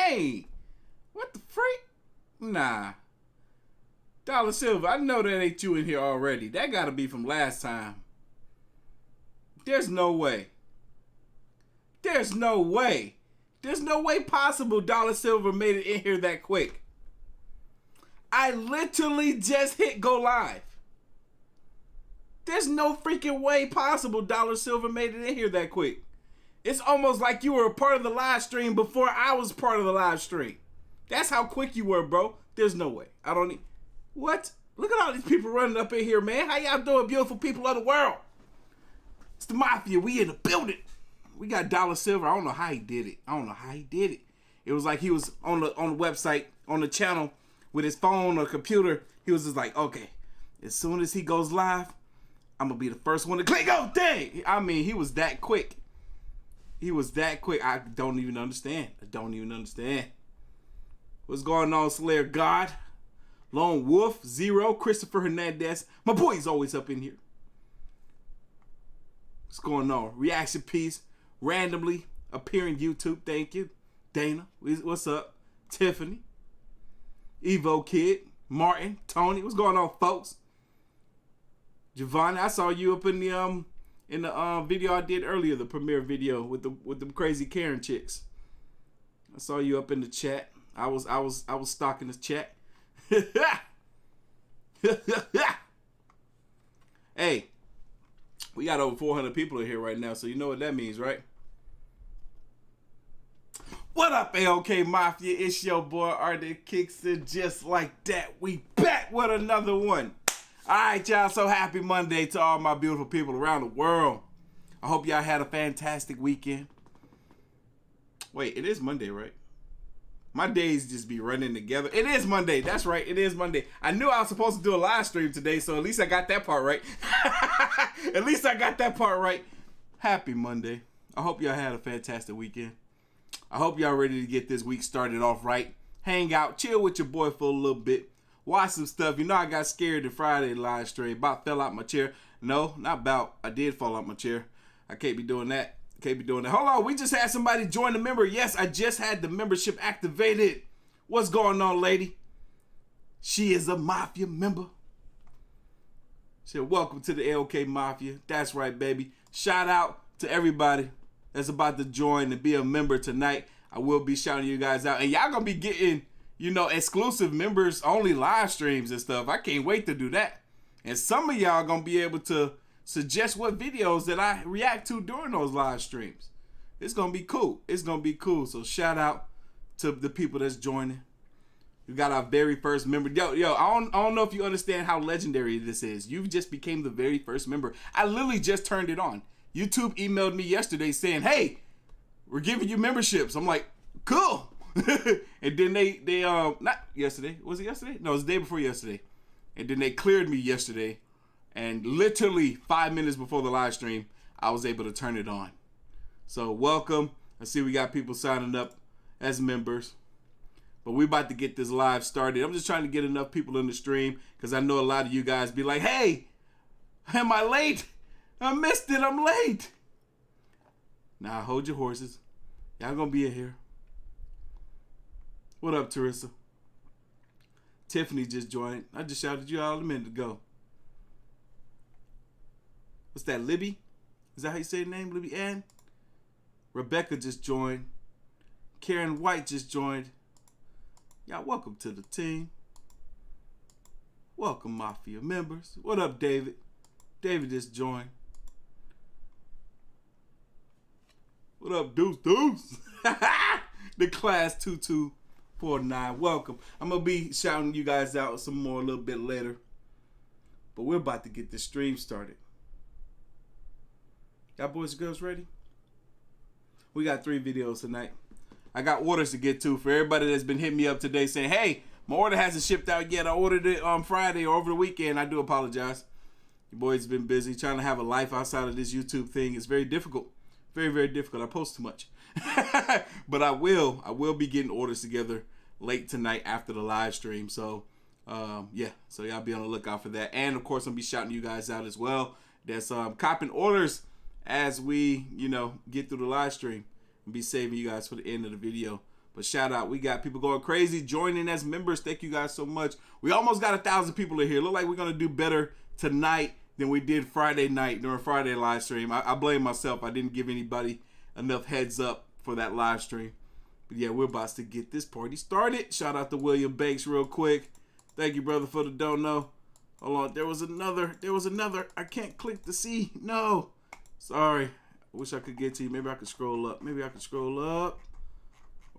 Dang. What the freak? Nah. Dollar Silver, I know that ain't you in here already. That gotta be from last time. There's no way. There's no way. There's no way possible Dollar Silver made it in here that quick. I literally just hit go live. There's no freaking way possible Dollar Silver made it in here that quick. It's almost like you were a part of the live stream before I was part of the live stream. That's how quick you were, bro. There's no way. I don't need... What? Look at all these people running up in here, man. How y'all doing, beautiful people of the world? It's the Mafia. We in the building. We got Dollar Silver. I don't know how he did it. It was like he was on the website, on the channel, with his phone or computer. He was just like, okay, as soon as he goes live, I'm going to be the first one to click. Oh, dang. I mean, he was that quick. I don't even understand. What's going on, Slayer God? Lone Wolf, Zero, Christopher Hernandez. My boy's always up in here. What's going on? Reaction piece. Randomly appearing YouTube. Thank you. Dana. What's up? Tiffany. Evo Kid. Martin. Tony. What's going on, folks? Giovanni, I saw you up in the video I did earlier, the premiere video with the crazy Karen chicks. I saw you up in the chat. I was stalking the chat. Hey, we got over 400 people in here right now, so you know what that means, right? What up, AOK Mafia? It's your boy Artofkickz, and just like that, we back with another one. All right, y'all, so happy Monday to all my beautiful people around the world. I hope y'all had a fantastic weekend. Wait, it is Monday, right? My days just be running together. It is Monday. That's right. It is Monday. I knew I was supposed to do a live stream today, so at least I got that part right. Happy Monday. I hope y'all had a fantastic weekend. I hope y'all ready to get this week started off right. Hang out, chill with your boy for a little bit. Watch some stuff. You know I got scared the Friday live stream. About fell out my chair. No, not about. I did fall out my chair. I can't be doing that. Hold on, we just had somebody join the member. Yes, I just had the membership activated. What's going on, lady? She is a Mafia member. She said, welcome to the AOK Mafia. That's right, baby. Shout out to everybody that's about to join and be a member tonight. I will be shouting you guys out. And y'all gonna be getting, exclusive members only live streams and stuff. I can't wait to do that. And some of y'all gonna be able to suggest what videos that I react to during those live streams. It's gonna be cool. So shout out to the people that's joining. We got our very first member. Yo, I don't know if you understand how legendary this is. You just became the very first member. I literally just turned it on. YouTube emailed me yesterday saying, hey, we're giving you memberships. I'm like, cool. And then they not yesterday. Was it yesterday? No, it was the day before yesterday. And then they cleared me yesterday. And literally 5 minutes before the live stream, I was able to turn it on. So welcome. I see we got people signing up as members. But we're about to get this live started. I'm just trying to get enough people in the stream because I know a lot of you guys be like, hey, am I late? I missed it. I'm late. Now, hold your horses. Y'all going to be in here. What up, Teresa? Tiffany just joined. I just shouted you out a minute ago. What's that, Libby? Is that how you say the name, Libby Ann? Rebecca just joined. Karen White just joined. Y'all, welcome to the team. Welcome, Mafia members. What up, David? David just joined. What up, Deuce? The class 2249. Welcome. I'm going to be shouting you guys out some more a little bit later. But we're about to get this stream started. Y'all boys and girls ready? We got 3 videos tonight. I got orders to get to for everybody that's been hitting me up today saying, hey, my order hasn't shipped out yet. I ordered it on Friday or over the weekend. I do apologize. Your boy's been busy trying to have a life outside of this YouTube thing. It's very difficult. Very, very difficult. I post too much. But I will be getting orders together late tonight after the live stream. So, yeah. So y'all be on the lookout for that. And, of course, I'll be shouting you guys out as well. That's copping orders as we, get through the live stream and be saving you guys for the end of the video. But shout out, we got people going crazy, joining as members. Thank you guys so much. We almost got 1,000 people in here. Look like we're going to do better tonight than we did Friday night during Friday live stream. I blame myself. I didn't give anybody enough heads up for that live stream. But yeah, we're about to get this party started. Shout out to William Banks real quick. Thank you, brother, for the dono. Hold on. There was another. I can't click to see. No. Sorry. I wish I could get to you. Maybe I could scroll up. Maybe I could scroll up.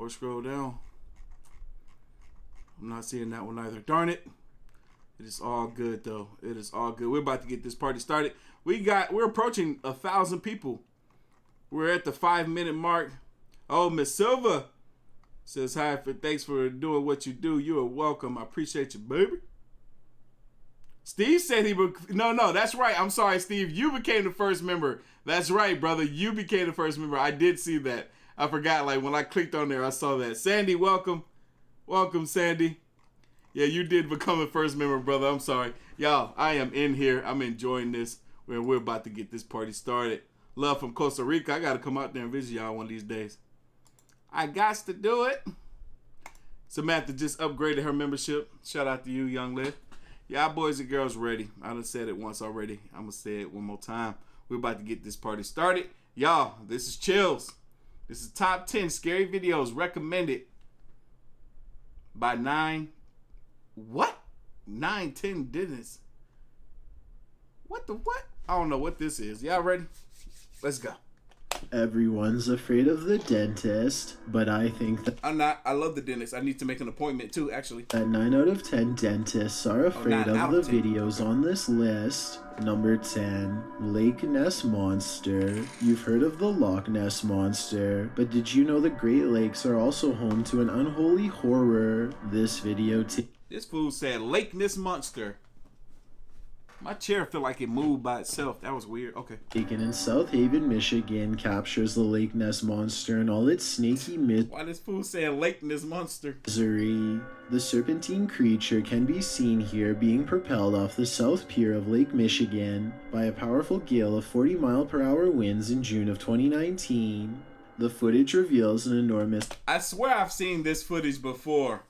Or scroll down. I'm not seeing that one either. Darn it. It is all good though. It is all good. We're about to get this party started. We're approaching 1,000 people. We're at the 5-minute mark. Oh, Miss Silva says hi. Thanks for doing what you do. You are welcome. I appreciate you, baby. Steve said he would. No, that's right. I'm sorry, Steve. You became the first member. That's right, brother. You became the first member. I did see that. I forgot, like, when I clicked on there, I saw that. Sandy, welcome. Welcome, Sandy. Yeah, you did become a first member, brother. I'm sorry. Y'all, I am in here. I'm enjoying this. We're about to get this party started. Love from Costa Rica. I got to come out there and visit y'all one of these days. I got to do it. Samantha just upgraded her membership. Shout out to you, young lady. Y'all boys and girls ready. I done said it once already. I'm going to say it one more time. We're about to get this party started. Y'all, this is Chills. This is top 10 scary videos recommended by 9 dentists. What? I don't know what this is. Y'all ready? Let's go. Everyone's afraid of the dentist, but I think that I'm not. I love the dentist. I need to make an appointment too, actually. that 9 out of 10 dentists are afraid of the videos on this list. Number 10, Lake Ness Monster. You've heard of the Loch Ness Monster, but did you know the Great Lakes are also home to an unholy horror? This video This fool said Lake Ness Monster. My chair felt like it moved by itself. That was weird. Okay. taken in South Haven, Michigan, captures the Lake Ness Monster and all its snaky Why this fool saying Lake Ness Monster? misery. The serpentine creature can be seen here being propelled off the South Pier of Lake Michigan by a powerful gale of 40-mile-per-hour winds in June of 2019. The footage reveals an enormous... I swear I've seen this footage before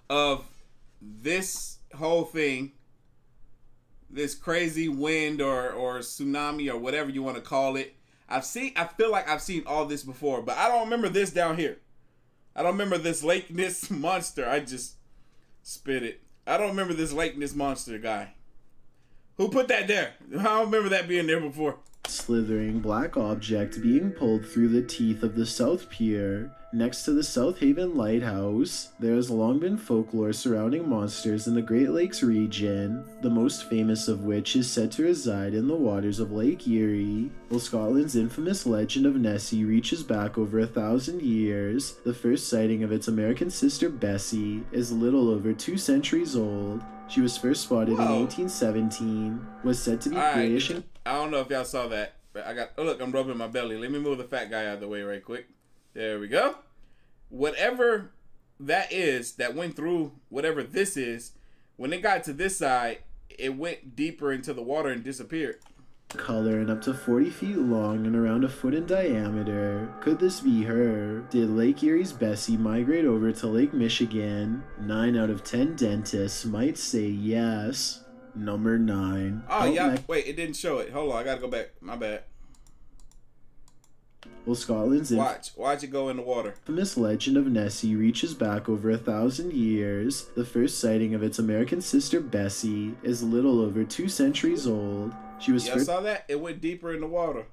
of this whole thing. This crazy wind or tsunami or whatever you want to call it. I feel like I've seen all this before, but I don't remember this down here. I don't remember this Lake Ness Monster. I just spit it. I don't remember this Lake Ness Monster guy. Who put that there? I don't remember that being there before. slithering black object being pulled through the teeth of the South Pier. Next to the South Haven Lighthouse, there has long been folklore surrounding monsters in the Great Lakes region, the most famous of which is said to reside in the waters of Lake Erie. While Scotland's infamous legend of Nessie reaches back over 1,000 years, the first sighting of its American sister Bessie is little over 2 centuries old. She was first spotted in 1817, was said to be grayish and... I don't know if y'all saw that, but look, I'm rubbing my belly. Let me move the fat guy out of the way right quick. There we go. Whatever that is that went through, whatever this is, when it got to this side, it went deeper into the water and disappeared. Color and up to 40 feet long and around 1 foot in diameter. Could this be her? Did Lake Erie's Bessie migrate over to Lake Michigan? 9 out of 10 dentists might say yes. Number 9. Oh, yeah. Wait, it didn't show it. Hold on, I gotta go back. My bad. Well, Scotland's Watch it go in the water. Infamous legend of Nessie reaches back over 1,000 years. The first sighting of its American sister Bessie is little over 2 centuries old. She was first... saw that? It went deeper in the water.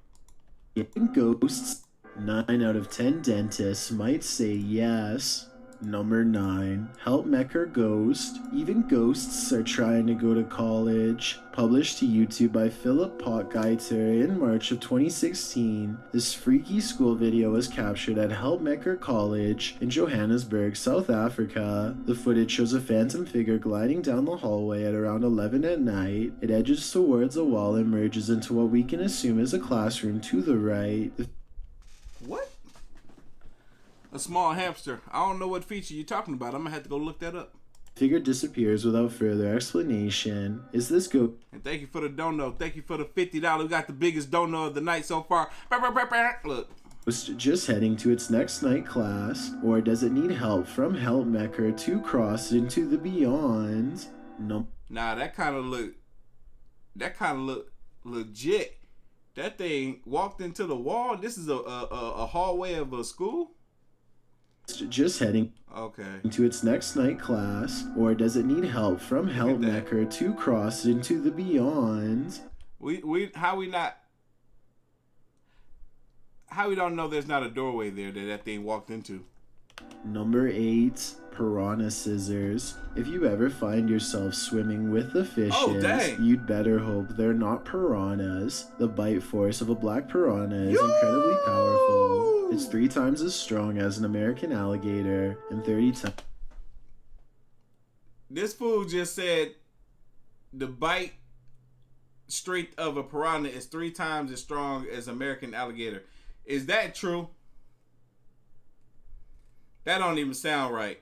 Ghosts. 9 out of 10 dentists might say yes. Number 9. Help Mecker Ghost. Even ghosts are trying to go to college. Published to YouTube by Philip Potgieter in March of 2016, this freaky school video was captured at Help Mecker College in Johannesburg, South Africa. The footage shows a phantom figure gliding down the hallway at around 11 at night. It edges towards a wall and merges into what we can assume is a classroom to the right. What? A small hamster. I don't know what feature you're talking about. I'm gonna have to go look that up. Figure disappears without further explanation. Is this go? And thank you for the dono. Thank you for the $50. We got the biggest dono of the night so far. Look. just heading to its next night class, or does it need help from Helpmecker to cross into the beyond? No. Nah, that kind of look legit. That thing walked into the wall. This is a hallway of a school. Just heading to its next night class, or does it need help from Helpmecker to cross into the beyond? How we don't know there's not a doorway there that thing walked into? Number 8, piranha scissors. If you ever find yourself swimming with the fishes, you'd better hope they're not piranhas. The bite force of a black piranha is incredibly powerful. It's 3 times as strong as an American alligator and 30 times. This fool just said the bite strength of a piranha is 3 times as strong as American alligator. Is that true? That don't even sound right.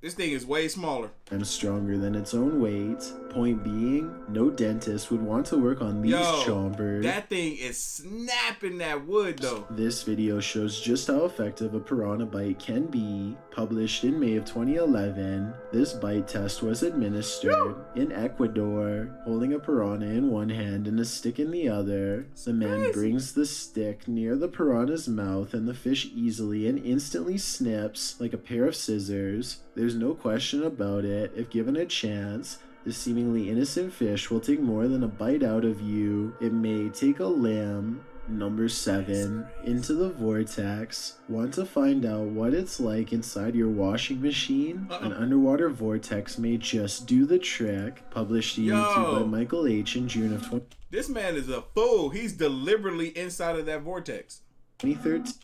This thing is way smaller. And stronger than its own weight. Point being, no dentist would want to work on these chompers. That thing is snapping that wood though. This video shows just how effective a piranha bite can be. Published in May of 2011, this bite test was administered in Ecuador, holding a piranha in one hand and a stick in the other. The man brings the stick near the piranha's mouth and the fish easily and instantly snips like a pair of scissors. There's no question about it. If given a chance, this seemingly innocent fish will take more than a bite out of you. It may take a limb. Number 7, into the vortex. Want to find out what it's like inside your washing machine? An underwater vortex may just do the trick. Published to YouTube by Michael H. in June of 2013. This man is a fool. He's deliberately inside of that vortex. 2013.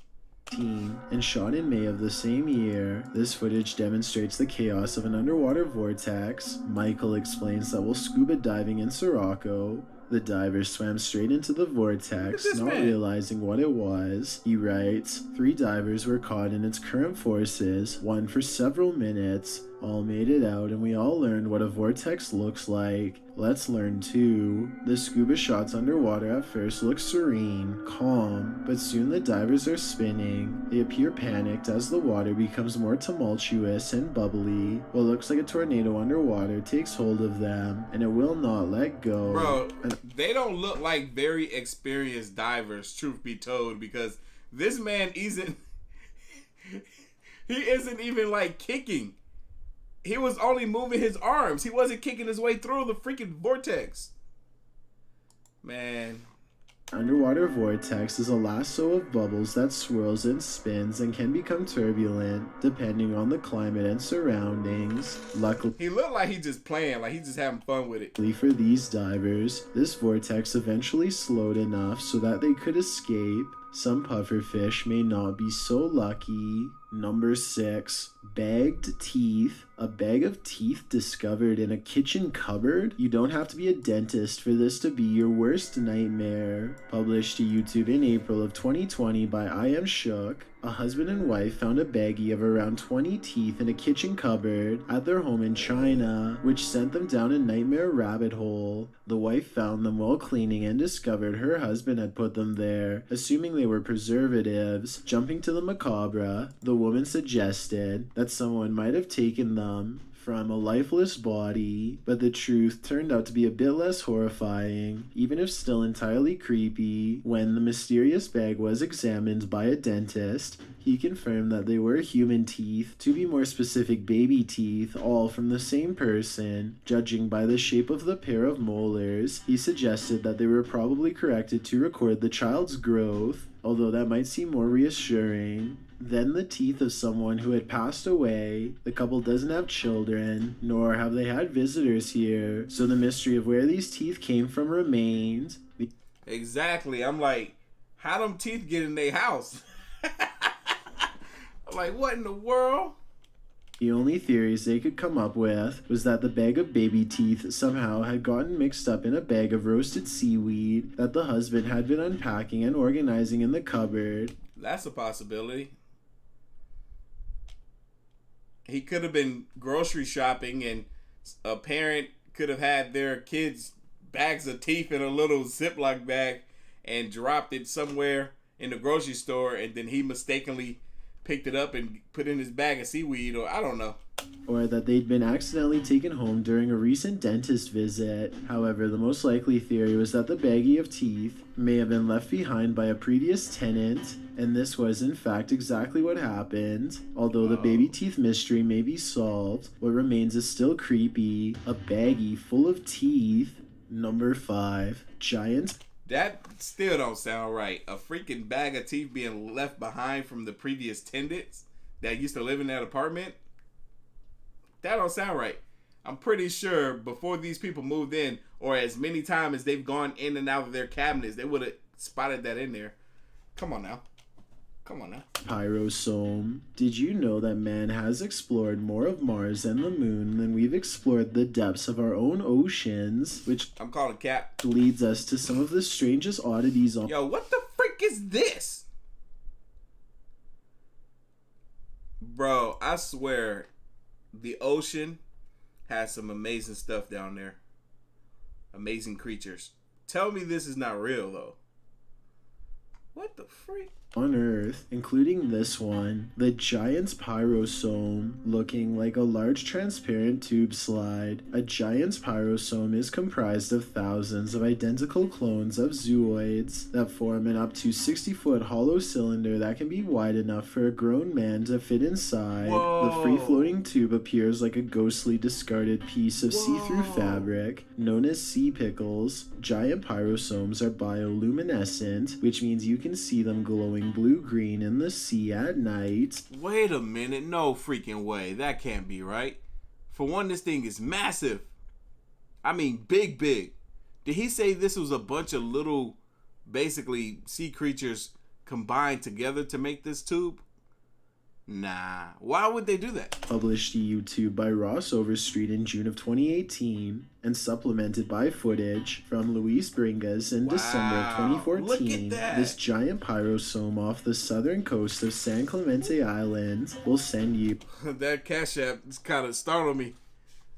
And shot in May of the same year. This footage demonstrates the chaos of an underwater vortex. Michael explains that while scuba diving in Sirocco, the divers swam straight into the vortex, not realizing what it was. He writes, 3 divers were caught in its current forces, one for several minutes. All made it out and we all learned what a vortex looks like. Let's learn too. The scuba shots underwater at first look serene, calm, but soon the divers are spinning. They appear panicked as the water becomes more tumultuous and bubbly. What looks like a tornado underwater takes hold of them, and it will not let go. Bro, they don't look like very experienced divers, truth be told, because this man isn't... he isn't even like kicking. He was only moving his arms. He wasn't kicking his way through the freaking vortex. Man. Underwater vortex is a lasso of bubbles that swirls and spins and can become turbulent depending on the climate and surroundings. Luckily, he looked like he's just playing, like he's just having fun with it. For these divers, this vortex eventually slowed enough so that they could escape. Some pufferfish may not be so lucky. Number 6, bagged teeth. A bag of teeth discovered in a kitchen cupboard? You don't have to be a dentist for this to be your worst nightmare. Published to YouTube in April of 2020 by I Am Shook. A husband and wife found a baggie of around 20 teeth in a kitchen cupboard at their home in China, which sent them down a nightmare rabbit hole. The wife found them while cleaning and discovered her husband had put them there, assuming they were preservatives. Jumping to the macabre, the woman suggested that someone might have taken them from a lifeless body, but the truth turned out to be a bit less horrifying, even if still entirely creepy. When the mysterious bag was examined by a dentist, he confirmed that they were human teeth, to be more specific baby teeth, all from the same person. Judging by the shape of the pair of molars, he suggested that they were probably corrected to record the child's growth, although that might seem more reassuring. Then the teeth of someone who had passed away. The couple doesn't have children, nor have they had visitors here, so the mystery of where these teeth came from remains. Exactly. I'm like, how them teeth get in their house? I'm like, what in the world? The only theories they could come up with was that the bag of baby teeth somehow had gotten mixed up in a bag of roasted seaweed that the husband had been unpacking and organizing in the cupboard. That's a possibility. He could have been grocery shopping and a parent could have had their kids' bags of teeth in a little Ziploc bag and dropped it somewhere in the grocery store, and then he mistakenly picked it up and put in his bag of seaweed, or I don't know. Or that they'd been accidentally taken home during a recent dentist visit. However, the most likely theory was that the baggie of teeth may have been left behind by a previous tenant, and this was in fact exactly what happened. Although the baby teeth mystery may be solved, what remains is still creepy. A baggie full of teeth. Number 5, giant. That still don't sound right. A freaking bag of teeth being left behind from the previous tenants that used to live in that apartment. That don't sound right. I'm pretty sure before these people moved in, or as many times as they've gone in and out of their cabinets, they would have spotted that in there. Come on now. Pyrosome. Did you know that man has explored more of Mars and the moon than we've explored the depths of our own oceans? Which I'm calling cap. Leads us to some of the strangest oddities on... Yo, what the freak is this? Bro, I swear, the ocean has some amazing stuff down there. Amazing creatures. Tell me this is not real, though. What the freak? On Earth, including this one, the giant's pyrosome, looking like a large transparent tube slide. A giant's pyrosome is comprised of thousands of identical clones of zooids that form an up to 60-foot hollow cylinder that can be wide enough for a grown man to fit inside. Whoa. The free-floating tube appears like a ghostly discarded piece of see-through fabric, known as sea pickles. Giant pyrosomes are bioluminescent, which means you can see them glowing blue-green in the sea at night. Wait a minute, no freaking way. That can't be right. For one, this thing is massive. I mean, big. Did he say this was a bunch of little, basically, sea creatures combined together to make this tube? Nah. Why would they do that? Published to YouTube by Ross Overstreet in June of 2018 and supplemented by footage from Luis Bringas in December of 2014. Look at that. This giant pyrosome off the southern coast of San Clemente Island will send you... That Cash App kind of startled me.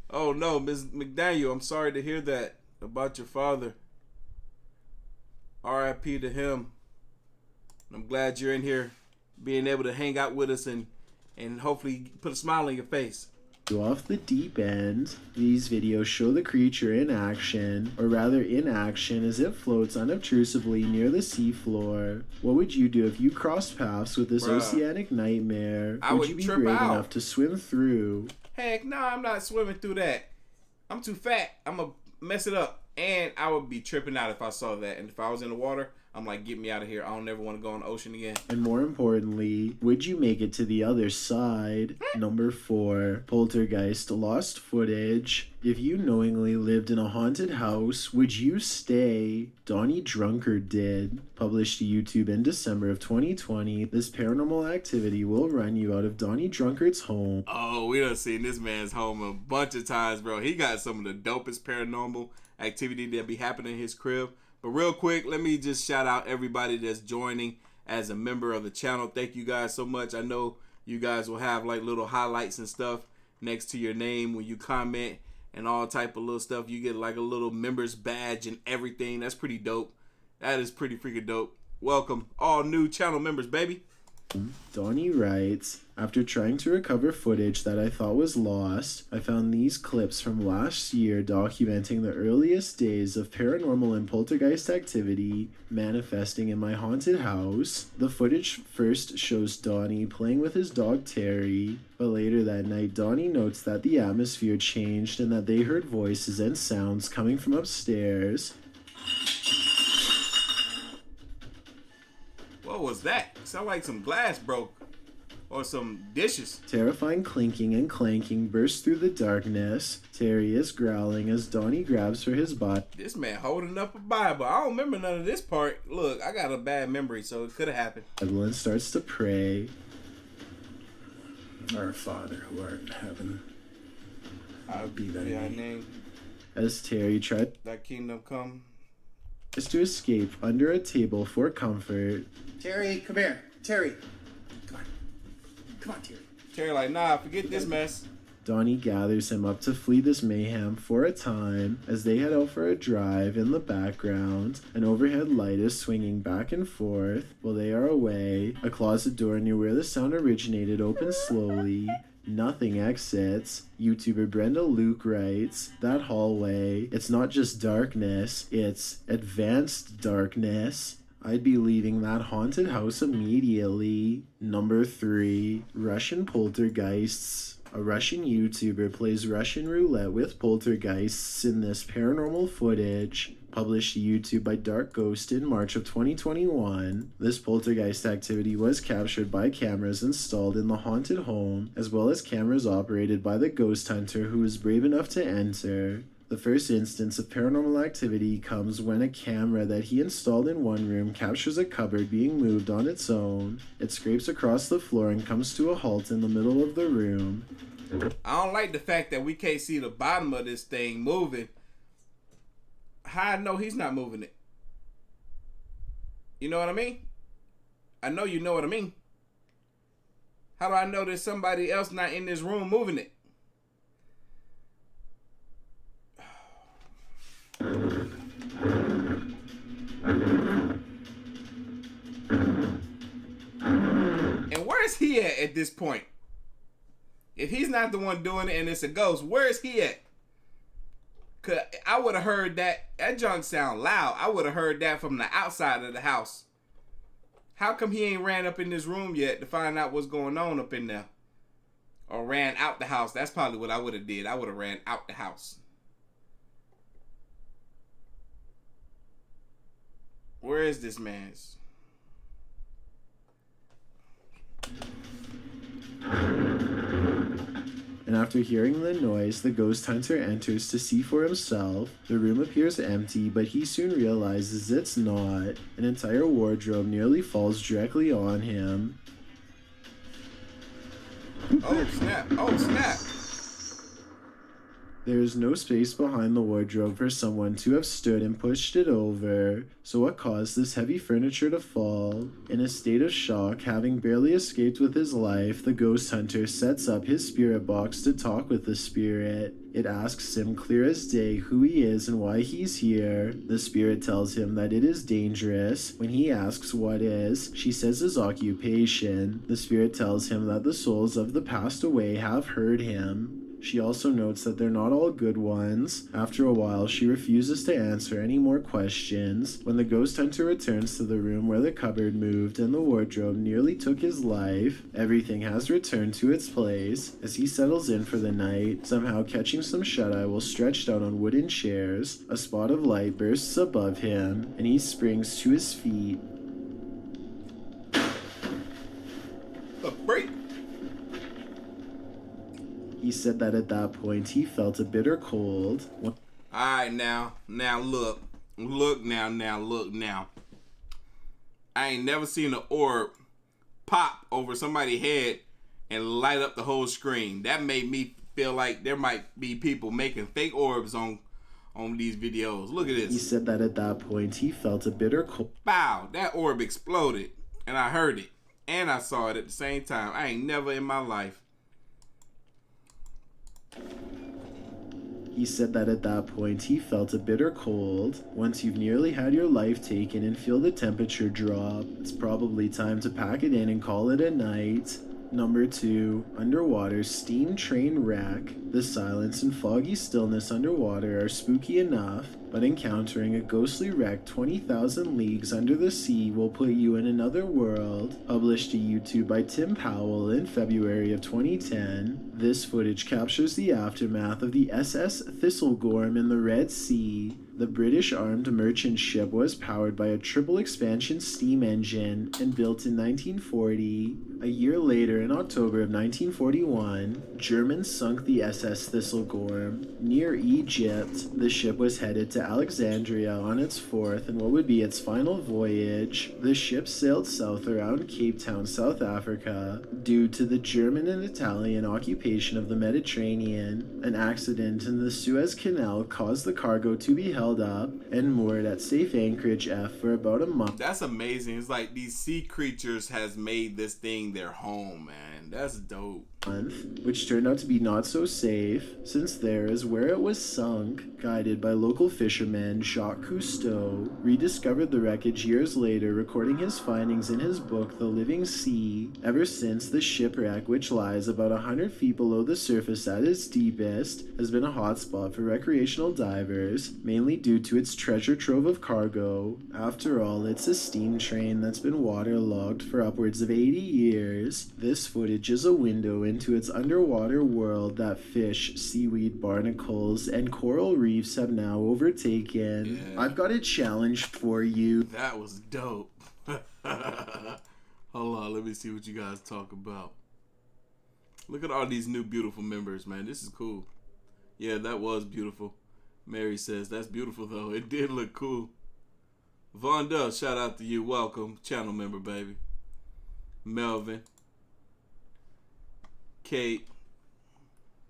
Oh no, Ms. McDaniel, I'm sorry to hear that about your father. R.I.P. to him. I'm glad you're in here, being able to hang out with us and hopefully put a smile on your face. Off the deep end, these videos show the creature in action, or rather in action as it floats unobtrusively near the seafloor. What would you do if you crossed paths with this oceanic nightmare? Would you be brave enough to swim through? Heck no, I'm not swimming through that. I'm too fat. I'm gonna mess it up. And I would be tripping out if I saw that. And if I was in the water, I'm like, get me out of here. I don't ever want to go in the ocean again. And more importantly, would you make it to the other side? Number 4, Poltergeist lost footage. If you knowingly lived in a haunted house, would you stay? Donnie Drunkard did. Published to YouTube in December of 2020, this paranormal activity will run you out of Donnie Drunkard's home. Oh, we done seen this man's home a bunch of times, bro. He got some of the dopest paranormal activity that be happening in his crib. But real quick, let me just shout out everybody that's joining as a member of the channel. Thank you guys so much. I know you guys will have like little highlights and stuff next to your name when you comment and all type of little stuff. You get like a little members badge and everything. That's pretty dope. That is pretty freaking dope. Welcome all new channel members, baby. Donnie writes, after trying to recover footage that I thought was lost, I found these clips from last year documenting the earliest days of paranormal and poltergeist activity manifesting in my haunted house. The footage first shows Donnie playing with his dog Terry, but later that night Donnie notes that the atmosphere changed and that they heard voices and sounds coming from upstairs. What was that? Sound like some glass broke. Or some dishes. Terrifying clinking and clanking burst through the darkness. Terry is growling as Donnie grabs for his body. This man holding up a Bible. I don't remember none of this part. Look, I got a bad memory, so it could have happened. Evelyn starts to pray. Our Father who art in heaven, hallowed be thy name. As Terry tries Thy kingdom come. To escape under a table for comfort. Terry, come here. Terry. Come on, Terry. Terry like, nah, forget this mess. Donnie gathers him up to flee this mayhem for a time as they head out for a drive. In the background, an overhead light is swinging back and forth while they are away. A closet door near where the sound originated opens slowly. Nothing exits. YouTuber Brenda Luke writes, that hallway, it's not just darkness, it's advanced darkness. I'd be leaving that haunted house immediately. Number 3, Russian poltergeists. A Russian YouTuber plays Russian roulette with poltergeists in this paranormal footage, published to YouTube by Dark Ghost in March of 2021. This poltergeist activity was captured by cameras installed in the haunted home, as well as cameras operated by the ghost hunter who was brave enough to enter. The first instance of paranormal activity comes when a camera that he installed in one room captures a cupboard being moved on its own. It scrapes across the floor and comes to a halt in the middle of the room. I don't like the fact that we can't see the bottom of this thing moving. How I know he's not moving it? You know what I mean? I know you know what I mean. How do I know there's somebody else not in this room moving it? And where's he at this point? If he's not the one doing it and it's a ghost, where's he at? Cause I would have heard that junk sound loud. I would have heard that from the outside of the house. How come he ain't ran up in this room yet to find out what's going on up in there? Or ran out the house. That's probably what I would have did. I would have ran out the house. Where is this man's? And after hearing the noise, the ghost hunter enters to see for himself. The room appears empty, but he soon realizes it's not. An entire wardrobe nearly falls directly on him. Oh snap! Oh snap! There is no space behind the wardrobe for someone to have stood and pushed it over. So what caused this heavy furniture to fall? In a state of shock, having barely escaped with his life, the ghost hunter sets up his spirit box to talk with the spirit. It asks him clear as day who he is and why he's here. The spirit tells him that it is dangerous. When he asks what is, she says his occupation. The spirit tells him that the souls of the passed away have heard him. She also notes that they're not all good ones. After a while, she refuses to answer any more questions. When the ghost hunter returns to the room where the cupboard moved and the wardrobe nearly took his life, everything has returned to its place. As he settles in for the night, somehow catching some shut-eye while stretched out on wooden chairs, a spot of light bursts above him, and he springs to his feet. A break. He said that at that point he felt a bitter cold. Alright, now look. Look now. I ain't never seen an orb pop over somebody's head and light up the whole screen. That made me feel like there might be people making fake orbs on these videos. Look at this. He said that at that point he felt a bitter cold. Bow, that orb exploded. And I heard it. And I saw it at the same time. I ain't never in my life. He said that at that point he felt a bitter cold. Once you've nearly had your life taken and feel the temperature drop, it's probably time to pack it in and call it a night. Number 2, underwater steam train wreck. The silence and foggy stillness underwater are spooky enough, but encountering a ghostly wreck 20,000 leagues under the sea will put you in another world. Published to YouTube by Tim Powell in February of 2010, this footage captures the aftermath of the SS Thistlegorm in the Red Sea. The British armed merchant ship was powered by a triple expansion steam engine and built in 1940. A year later, in October of 1941, Germans sunk the SS Thistlegorm. Near Egypt, the ship was headed to Alexandria on its fourth and what would be its final voyage. The ship sailed south around Cape Town, South Africa. Due to the German and Italian occupation of the Mediterranean, an accident in the Suez Canal caused the cargo to be held up and moored at safe anchorage F for about a month. That's amazing. It's like these sea creatures has made this thing their home, man. That's dope. which turned out to be not so safe, since there is where it was sunk. Guided by local fisherman Jacques Cousteau, rediscovered the wreckage years later, recording his findings in his book The Living Sea. Ever since, the shipwreck, which lies about 100 feet below the surface at its deepest, has been a hotspot for recreational divers, mainly due to its treasure trove of cargo. After all, it's a steam train that's been waterlogged for upwards of 80 years. This footage is a window into its underwater world that fish, seaweed, barnacles, and coral reefs have now overtaken. Yeah. I've got a challenge for you. That was dope. Hold on, let me see what you guys talk about. Look at all these new beautiful members, man. This is cool. Yeah, that was beautiful. Mary says, that's beautiful, though. It did look cool. Vonda, shout out to you. Welcome. Channel member, baby. Melvin. Kate.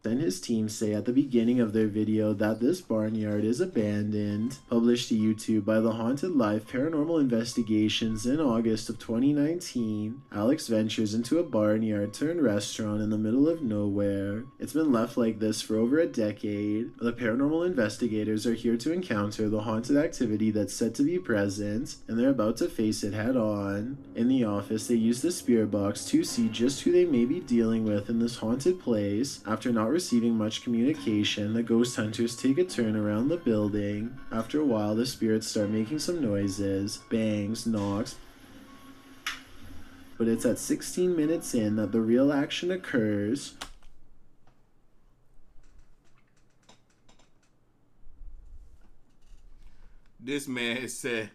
And his team say at the beginning of their video that this barnyard is abandoned. Published to YouTube by the Haunted Life Paranormal Investigations in August of 2019, Alex ventures into a barnyard turned restaurant in the middle of nowhere. It's been left like this for over a decade. The paranormal investigators are here to encounter the haunted activity that's said to be present, and they're about to face it head on. In the office, they use the spirit box to see just who they may be dealing with in this haunted place. After not receiving much communication, the ghost hunters take a turn around the building. After a while, the spirits start making some noises, bangs, knocks, but it's at 16 minutes in that the real action occurs. This man has said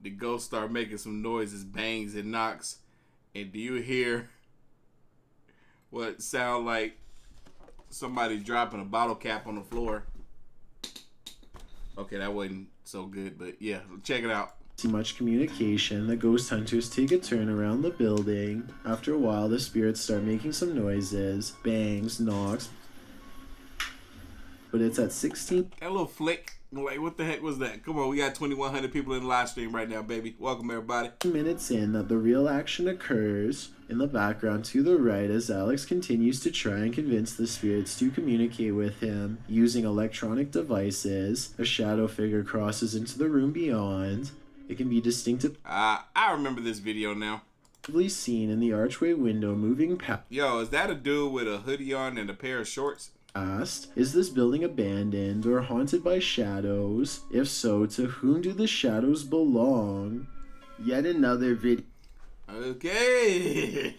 the ghost start making some noises, bangs, and knocks. And do you hear what sound like somebody dropping a bottle cap on the floor? Okay, that wasn't so good, but yeah, check it out. Too much communication, the ghost hunters take a turn around the building. After a while, the spirits start making some noises, bangs, knocks, but it's at 16. That little flick, like what the heck was that? Come on, we got 2,100 people in the live stream right now, baby. Welcome everybody. Minutes in that the real action occurs. In the background to the right, as Alex continues to try and convince the spirits to communicate with him using electronic devices, a shadow figure crosses into the room beyond. It can be distinctively I remember this video now. Seen in the archway window moving past. Yo, is that a dude with a hoodie on and a pair of shorts? Asked, is this building abandoned or haunted by shadows? If so, to whom do the shadows belong? Yet another video. Okay.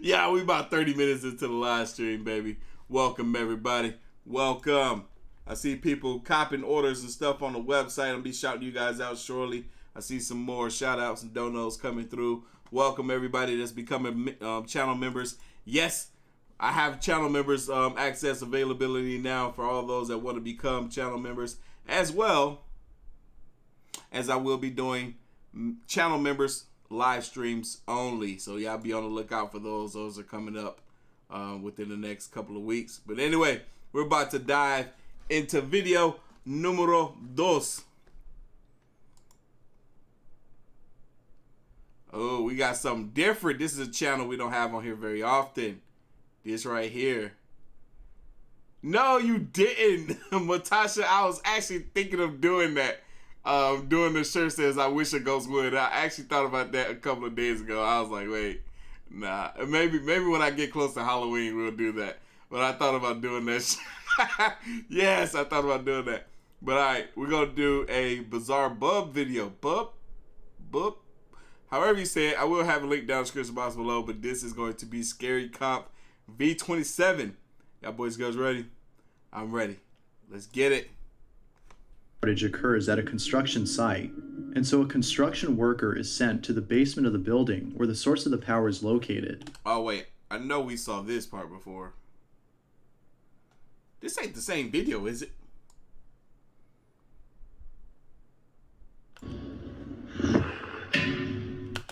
Yeah, we about 30 minutes into the live stream, baby. Welcome, everybody. Welcome. I see people copping orders and stuff on the website. I'll be shouting you guys out shortly. I see some more shout outs and donos coming through. Welcome, everybody that's becoming channel members. Yes, I have channel members access availability now for all those that want to become channel members, as well as I will be doing channel members live streams only. So y'all be on the lookout for those. Those are coming up within the next couple of weeks. But anyway, we're about to dive into video numero dos. Oh, we got something different. This is a channel we don't have on here very often. This right here. No, you didn't. Matasha, I was actually thinking of doing that. Doing the shirt says, I wish a ghost would. I actually thought about that a couple of days ago. I was like, wait, nah. Maybe when I get close to Halloween, we'll do that. But I thought about doing that. Yes, I thought about doing that. But all right, we're going to do a Bizarre Bub video. Bub? However you say it, I will have a link down in the description box below, but this is going to be Scary Comp V27. Y'all boys, girls ready? I'm ready. Let's get it. Outage occurs at a construction site, and so a construction worker is sent to the basement of the building where the source of the power is located. Oh wait, I know we saw this part before. This ain't the same video, is it?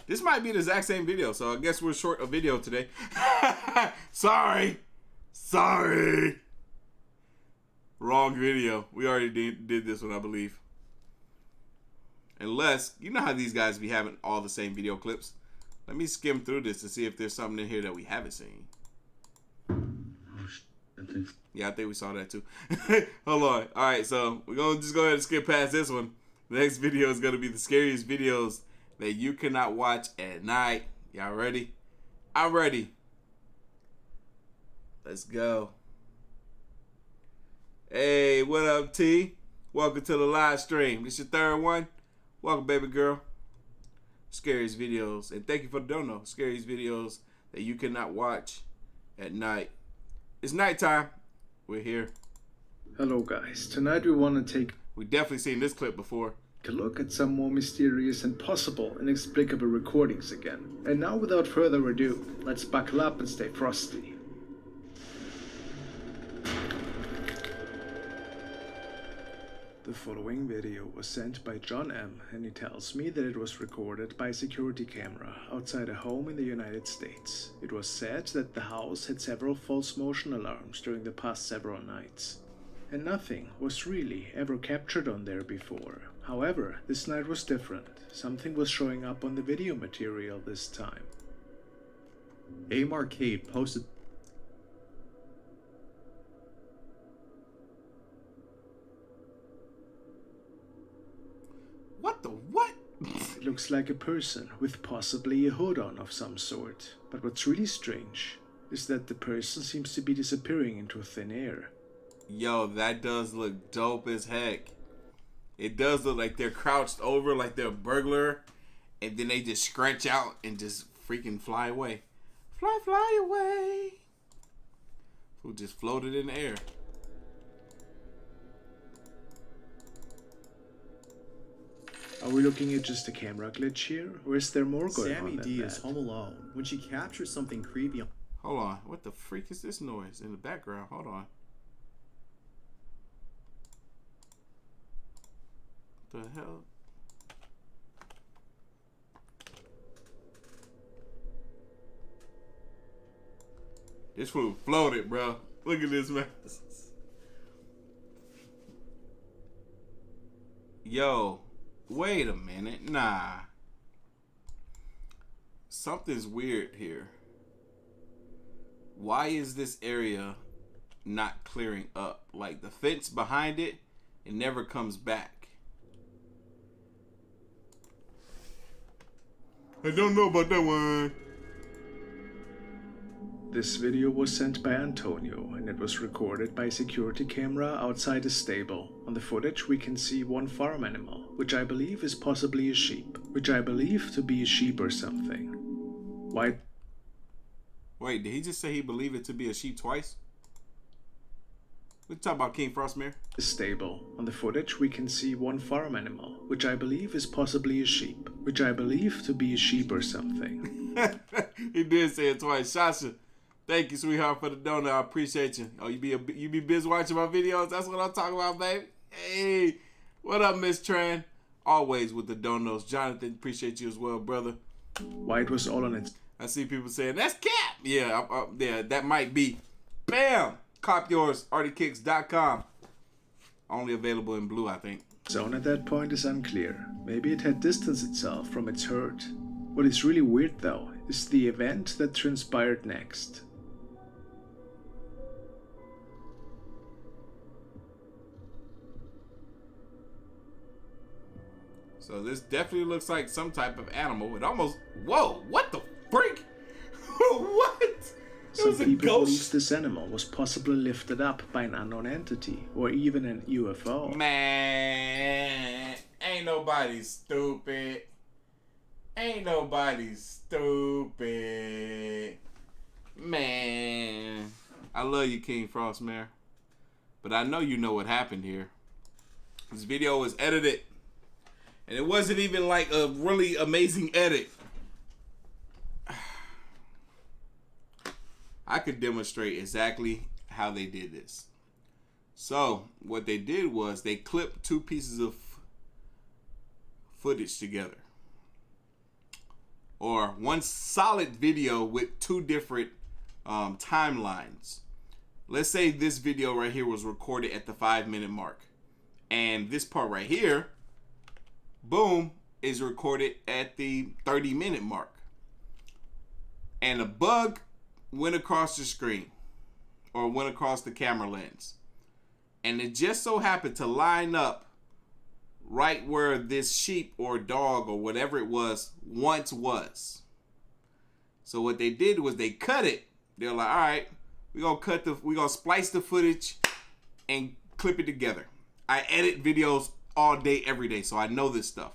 This might be the exact same video, so I guess we're short a video today. Sorry. Wrong video. We already did this one, I believe. Unless, you know how these guys be having all the same video clips. Let me skim through this to see if there's something in here that we haven't seen. Yeah, I think we saw that too. Hold on. All right, so we're going to just go ahead and skip past this one. The next video is going to be the scariest videos that you cannot watch at night. Y'all ready? I'm ready. Let's go. Hey, what up, T? Welcome to the live stream. This your third one? Welcome, baby girl. Scariest videos. And thank you for the dono. Scariest videos that you cannot watch at night. It's nighttime. We're here. Hello guys, tonight we want to take We definitely seen this clip before. a look at some more mysterious and possible inexplicable recordings again. And now without further ado, let's buckle up and stay frosty. The following video was sent by John M, and he tells me that it was recorded by a security camera outside a home in the United States. It was said that the house had several false motion alarms during the past several nights, and nothing was really ever captured on there before. However, this night was different. Something was showing up on the video material this time. AIM Arcade posted What the what? It looks like a person with possibly a hood on of some sort. But what's really strange is that the person seems to be disappearing into thin air. Yo, that does look dope as heck. It does look like they're crouched over like they're a burglar, and then they just scratch out and just freaking fly away. Fly, fly away. Who just floated in the air. Are we looking at just a camera glitch here, or is there more going Sammy on D than is that? home alone when she captures something creepy. Hold on. What the freak is this noise in the background? Hold on. What the hell? This fool floated, bro. Look at this mess. Yo, wait a minute. Nah. Something's weird here. Why is this area not clearing up? Like the fence behind it, it never comes back. I don't know about that one. This video was sent by Antonio, and it was recorded by a security camera outside a stable. On the footage we can see one farm animal, which I believe is possibly a sheep. Which I believe to be a sheep or something. Why? Wait, did he just say he believed it to be a sheep twice? We talking about King Frostmare? The stable. On the footage we can see one farm animal, which I believe is possibly a sheep. Which I believe to be a sheep or something. He did say it twice. Shasha, thank you, sweetheart, for the donut. I appreciate you. Oh, you be busy watching my videos? That's what I'm talking about, baby. Hey, what up, Miss Tran? Always with the donuts. Jonathan, appreciate you as well, brother. Why it was all on its I see people saying, that's cap. Yeah, yeah, that might be. Bam! Cop yours, Artofkickz.com. Only available in blue, I think. zone at that point is unclear. Maybe it had distanced itself from its herd. What is really weird though is the event that transpired next. So this definitely looks like some type of animal. It almost, whoa, what the freak? What? It Some was a people believe ghost. this animal was possibly lifted up by an unknown entity or even an UFO. Man, ain't nobody stupid. Ain't nobody stupid. Man, I love you, King Frostmare. But I know you know what happened here. This video was edited. And it wasn't even like a really amazing edit. I could demonstrate exactly how they did this. So what they did was they clipped two pieces of footage together. Or one solid video with two different timelines. Let's say this video right here was recorded at the 5-minute mark. And this part right here, boom, is recorded at the 30-minute mark. And a bug went across the screen. or went across the camera lens. And it just so happened to line up right where this sheep or dog or whatever it was once was. So what they did was they cut it. They're like, all right, we're gonna splice the footage and clip it together. I edit videos all day, every day, so I know this stuff.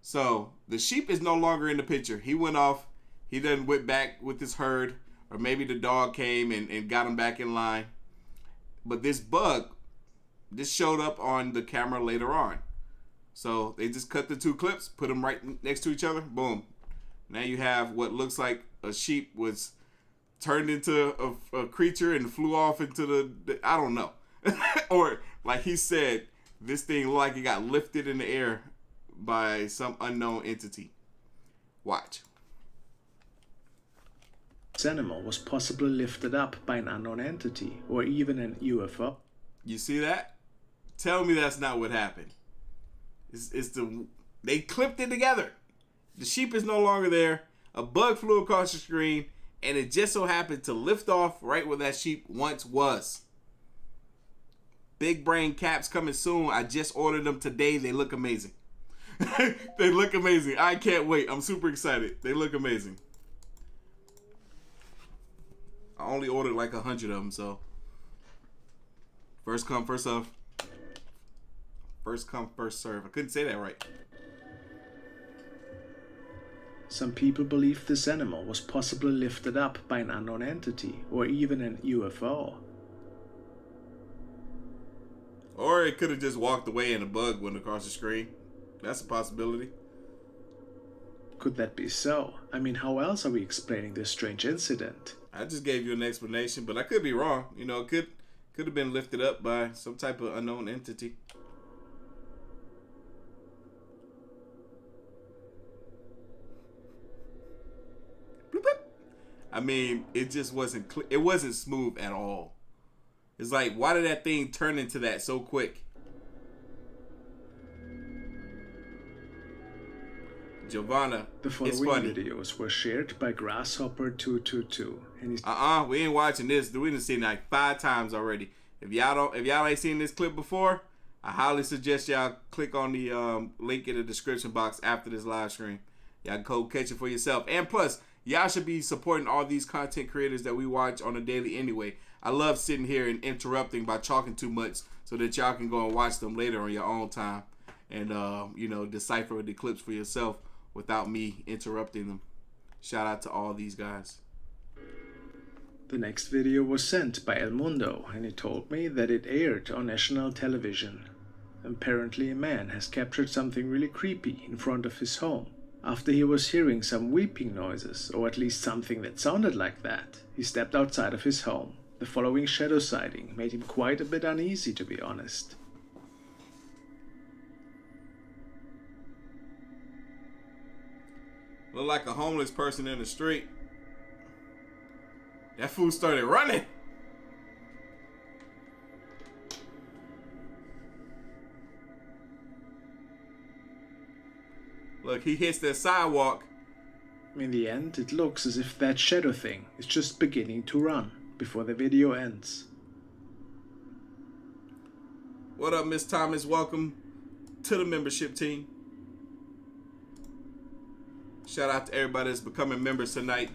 So the sheep is no longer in the picture. He went off. He then went back with his herd, or maybe the dog came and got him back in line. But this bug, this showed up on the camera later on. So they just cut the two clips, put them right next to each other. Boom. Now you have what looks like a sheep was turned into a creature and flew off into the I don't know. Or like he said, this thing looked like it got lifted in the air by some unknown entity. Watch. This animal was possibly lifted up by an unknown entity or even an UFO. You see that? Tell me that's not what happened. They clipped it together. The sheep is no longer there. A bug flew across the screen, and it just so happened to lift off right where that sheep once was. Big brain caps coming soon. I just ordered them today. They look amazing. They look amazing. I can't wait. I'm super excited. They look amazing. I only ordered like 100 of them, so first come, first serve. First come, first serve. I couldn't say that right. Some people believe this animal was possibly lifted up by an unknown entity or even an UFO. Or it could have just walked away and a bug went across the screen. That's a possibility. Could that be so? I mean, how else are we explaining this strange incident? I just gave you an explanation, but I could be wrong. You know, it could have been lifted up by some type of unknown entity. I mean, it just wasn't it wasn't smooth at all. It's like, why did that thing turn into that so quick? Giovanna, the following videos were shared by Grasshopper222, and he's we ain't watching this. We done seen it like 5 times already. If y'all ain't seen this clip before, I highly suggest y'all click on the link in the description box after this live stream. Y'all can go catch it for yourself. And plus, y'all should be supporting all these content creators that we watch on a daily anyway. I love sitting here and interrupting by talking too much so that y'all can go and watch them later on your own time and decipher the clips for yourself without me interrupting them. Shout out to all these guys. The next video was sent by El Mundo, and he told me that it aired on national television. Apparently a man has captured something really creepy in front of his home. After he was hearing some weeping noises, or at least something that sounded like that, he stepped outside of his home. The following shadow sighting made him quite a bit uneasy, to be honest. Look like a homeless person in the street. That fool started running. Look, he hits that sidewalk. In the end, it looks as if that shadow thing is just beginning to run before the video ends. What up, Miss Thomas? Welcome to the membership team. Shout out to everybody that's becoming members tonight.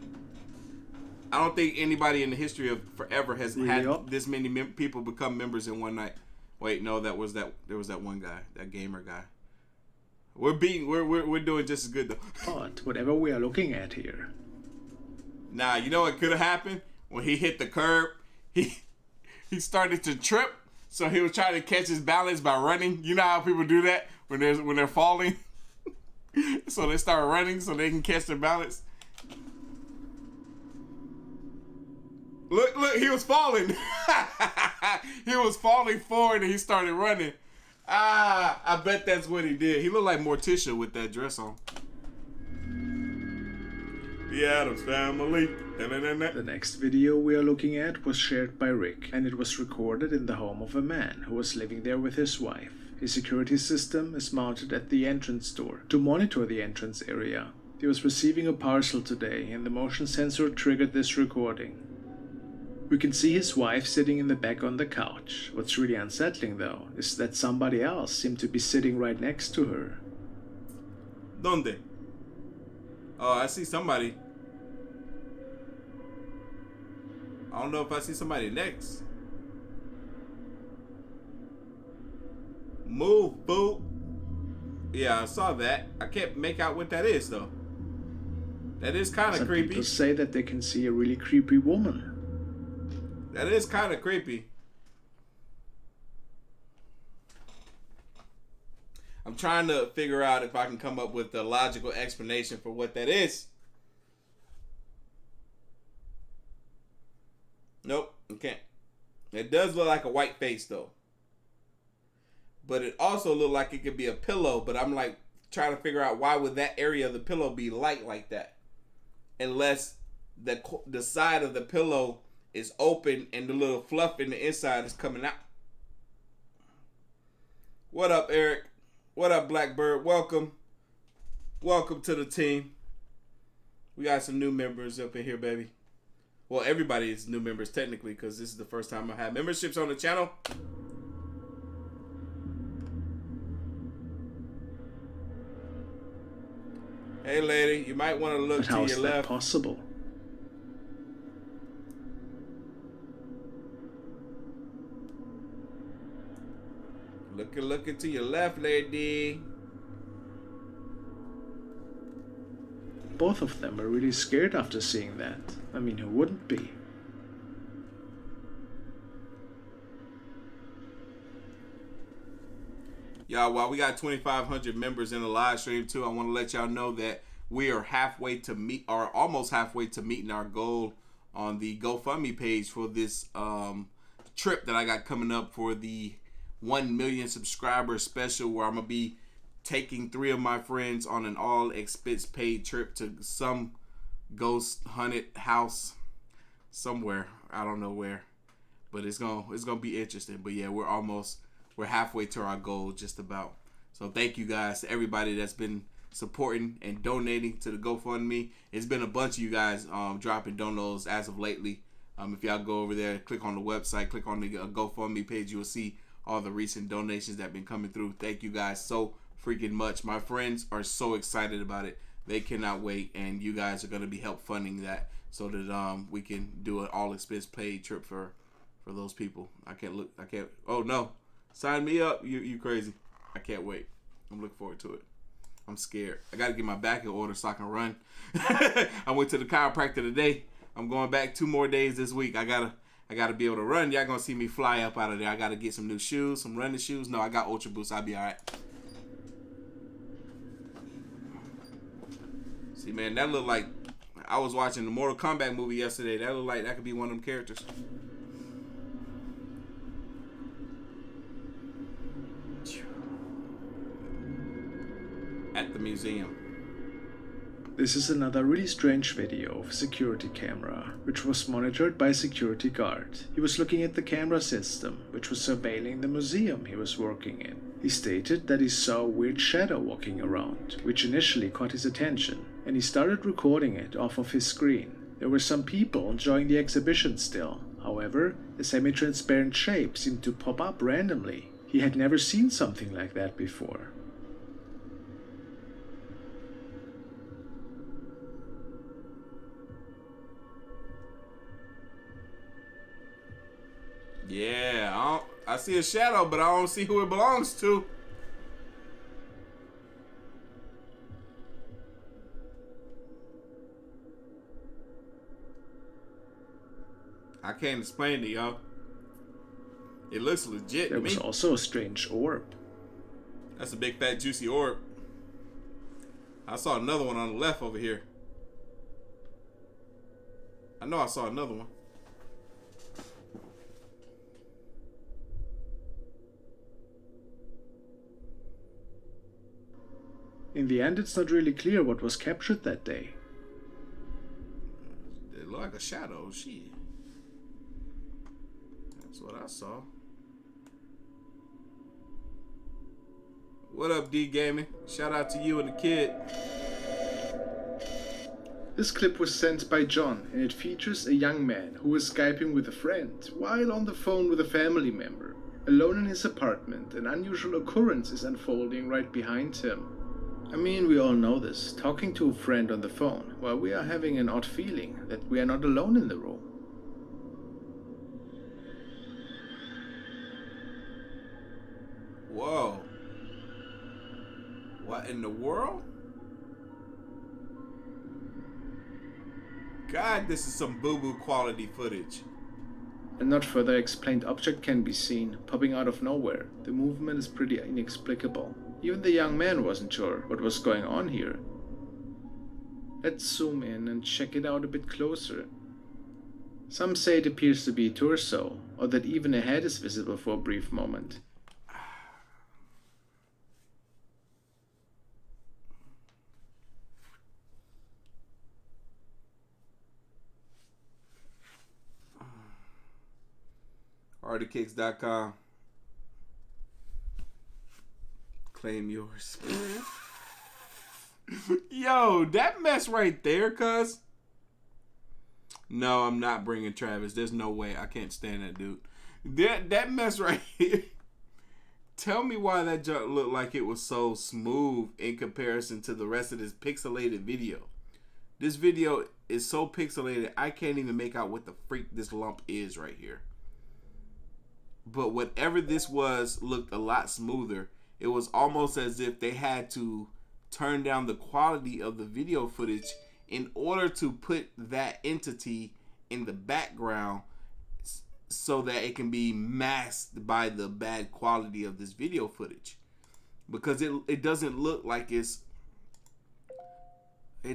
I don't think anybody in the history of forever has had this many people become members in one night. Wait, no, there was that one guy, that gamer guy. We're doing just as good though. But whatever we are looking at here. Nah, you know what could have happened? When he hit the curb, he started to trip, so he was trying to catch his balance by running. You know how people do that when they're falling? So they start running so they can catch their balance. Look, he was falling. He was falling forward and he started running. I bet that's what he did. He looked like Morticia with that dress on. The Addams Family. The next video we are looking at was shared by Rick, and it was recorded in the home of a man who was living there with his wife. His security system is mounted at the entrance door to monitor the entrance area. He was receiving a parcel today, and the motion sensor triggered this recording. We can see his wife sitting in the back on the couch. What's really unsettling though is that somebody else seemed to be sitting right next to her. Donde? Oh, I see somebody. I don't know if I see somebody next. Move, boo. Yeah, I saw that. I can't make out what that is though. That is kind of Some creepy. people say that they can see a really creepy woman. That is kind of creepy. I'm trying to figure out if I can come up with a logical explanation for what that is. Nope, I can't. It does look like a white face though. But it also looked like it could be a pillow, but I'm like trying to figure out why would that area of the pillow be light like that? Unless the side of the pillow is open and the little fluff in the inside is coming out. What up, Eric? What up, Blackbird? Welcome. Welcome to the team. We got some new members up in here, baby. Well, everybody is new members technically because this is the first time I have memberships on the channel. Hey, lady, you might want to look But to how your is that left. possible? Look to your left, lady. Both of them are really scared after seeing that. I mean, who wouldn't be? Y'all, while we got 2,500 members in the live stream too, I want to let y'all know that we are almost halfway to meeting our goal on the GoFundMe page for this trip that I got coming up for the 1 million subscriber special, where I'm gonna be taking 3 of my friends on an all expense paid trip to some ghost haunted house somewhere. I don't know where, but it's gonna be interesting. But yeah, we're halfway to our goal, just about. So thank you guys to everybody that's been supporting and donating to the GoFundMe. It's been a bunch of you guys dropping donos as of lately. If y'all go over there, click on the website, click on the GoFundMe page, you will see all the recent donations that have been coming through. Thank you guys so freaking much. My friends are so excited about it. They cannot wait, and you guys are going to be help funding that so that we can do an all expense paid trip for those people. I can't. Oh no. Sign me up. You crazy. I can't wait. I'm looking forward to it. I'm scared. I got to get my back in order so I can run. I went to the chiropractor today. I'm going back 2 more days this week. I gotta be able to run. Y'all gonna see me fly up out of there. I gotta get some new shoes, some running shoes. No, I got Ultra Boost. I'll be all right. See, man, that looked like I was watching the Mortal Kombat movie yesterday. That looked like that could be one of them characters. At the museum. This is another really strange video of a security camera, which was monitored by a security guard. He was looking at the camera system, which was surveilling the museum he was working in. He stated that he saw a weird shadow walking around, which initially caught his attention, and he started recording it off of his screen. There were some people enjoying the exhibition still. However, a semi-transparent shape seemed to pop up randomly. He had never seen something like that before. Yeah, I see a shadow, but I don't see who it belongs to. I can't explain to y'all. It looks legit to me. There was also a strange orb. That's a big fat juicy orb. I saw another one on the left over here. I know I saw another one. In the end, it's not really clear what was captured that day. It looked like a shadow. Shit. That's what I saw. What up, D Gaming? Shout out to you and the kid. This clip was sent by John, and it features a young man who is Skyping with a friend while on the phone with a family member. Alone in his apartment, an unusual occurrence is unfolding right behind him. I mean, we all know this, talking to a friend on the phone, while we are having an odd feeling that we are not alone in the room. Whoa. What in the world? God, this is some boo-boo quality footage. A not further explained object can be seen, popping out of nowhere. The movement is pretty inexplicable. Even the young man wasn't sure what was going on here. Let's zoom in and check it out a bit closer. Some say it appears to be a torso, or that even a head is visible for a brief moment. Artofkickz.com. Claim yours. Yo, that mess right there, cuz. No, I'm not bringing Travis. There's no way. I can't stand that dude. That mess right here. Tell me why that junk looked like it was so smooth in comparison to the rest of this pixelated video. This video is so pixelated, I can't even make out what the freak this lump is right here. But whatever this was looked a lot smoother. It was almost as if they had to turn down the quality of the video footage in order to put that entity in the background so that it can be masked by the bad quality of this video footage. Because it doesn't look like it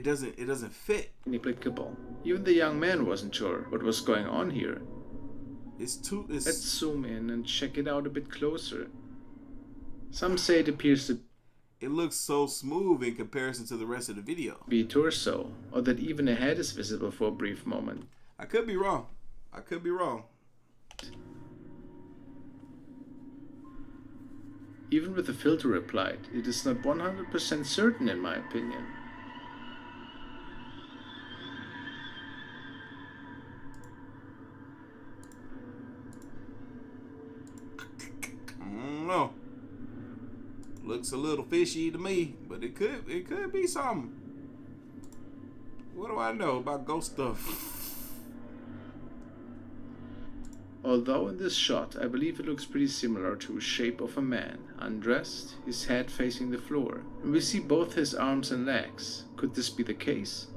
doesn't fit. Inapplicable. Even the young man wasn't sure what was going on here. Let's zoom in and check it out a bit closer. Some say it appears to It looks so smooth in comparison to the rest of the video. be a torso, or that even a head is visible for a brief moment. I could be wrong. Even with the filter applied, it is not 100% certain in my opinion. No, looks a little fishy to me, but it could be something. What do I know about ghost stuff? Although in this shot I believe it looks pretty similar to a shape of a man, undressed, his head facing the floor, and we see both his arms and legs. Could this be the case?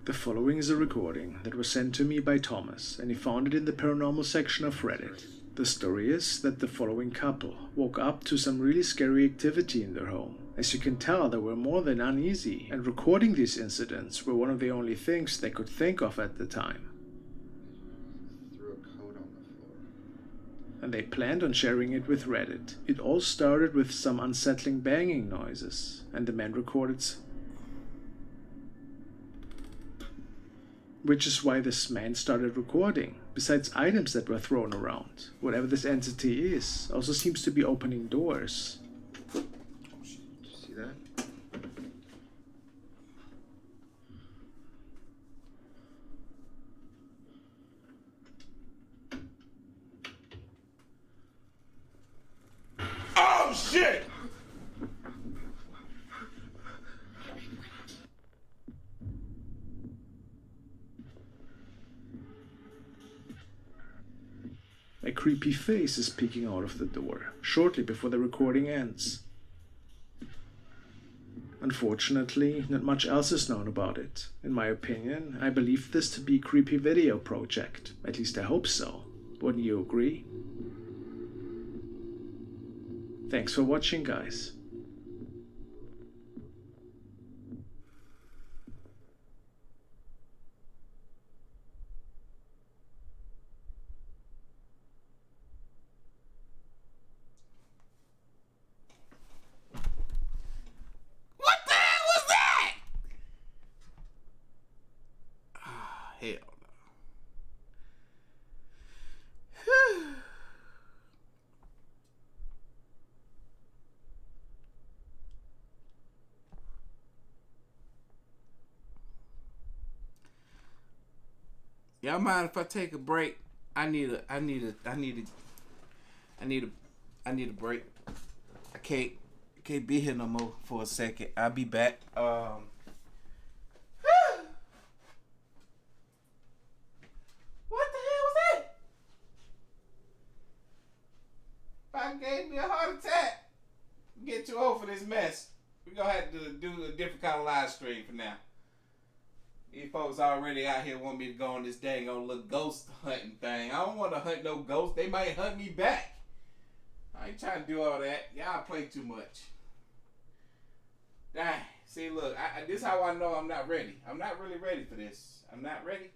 The following is a recording that was sent to me by Thomas, and he found it in the Paranormal section of Reddit. The story is that the following couple woke up to some really scary activity in their home. As you can tell, they were more than uneasy, and recording these incidents were one of the only things they could think of at the time. Threw a coat on the floor. And they planned on sharing it with Reddit. It all started with some unsettling banging noises, and the man recorded which is why this man started recording. Besides items that were thrown around, whatever this entity is also seems to be opening doors. Oh shit, did you see that? Oh shit! A creepy face is peeking out of the door, shortly before the recording ends. Unfortunately, not much else is known about it. In my opinion, I believe this to be a creepy video project. At least I hope so. Wouldn't you agree? Thanks for watching, guys. Hell no. Y'all mind if I take a break? I need a break. I can't be here no more for a second. I'll be back. What the hell was that? I gave me a heart attack. I'm getting too old for this mess. We're gonna have to do a different kind of live stream for now. These folks already out here want me to go on this dang old little ghost hunting thing. I don't want to hunt no ghosts. They might hunt me back. I ain't trying to do all that. Y'all play too much. Dang. See, look. This is how I know I'm not ready. I'm not really ready for this. I'm not ready.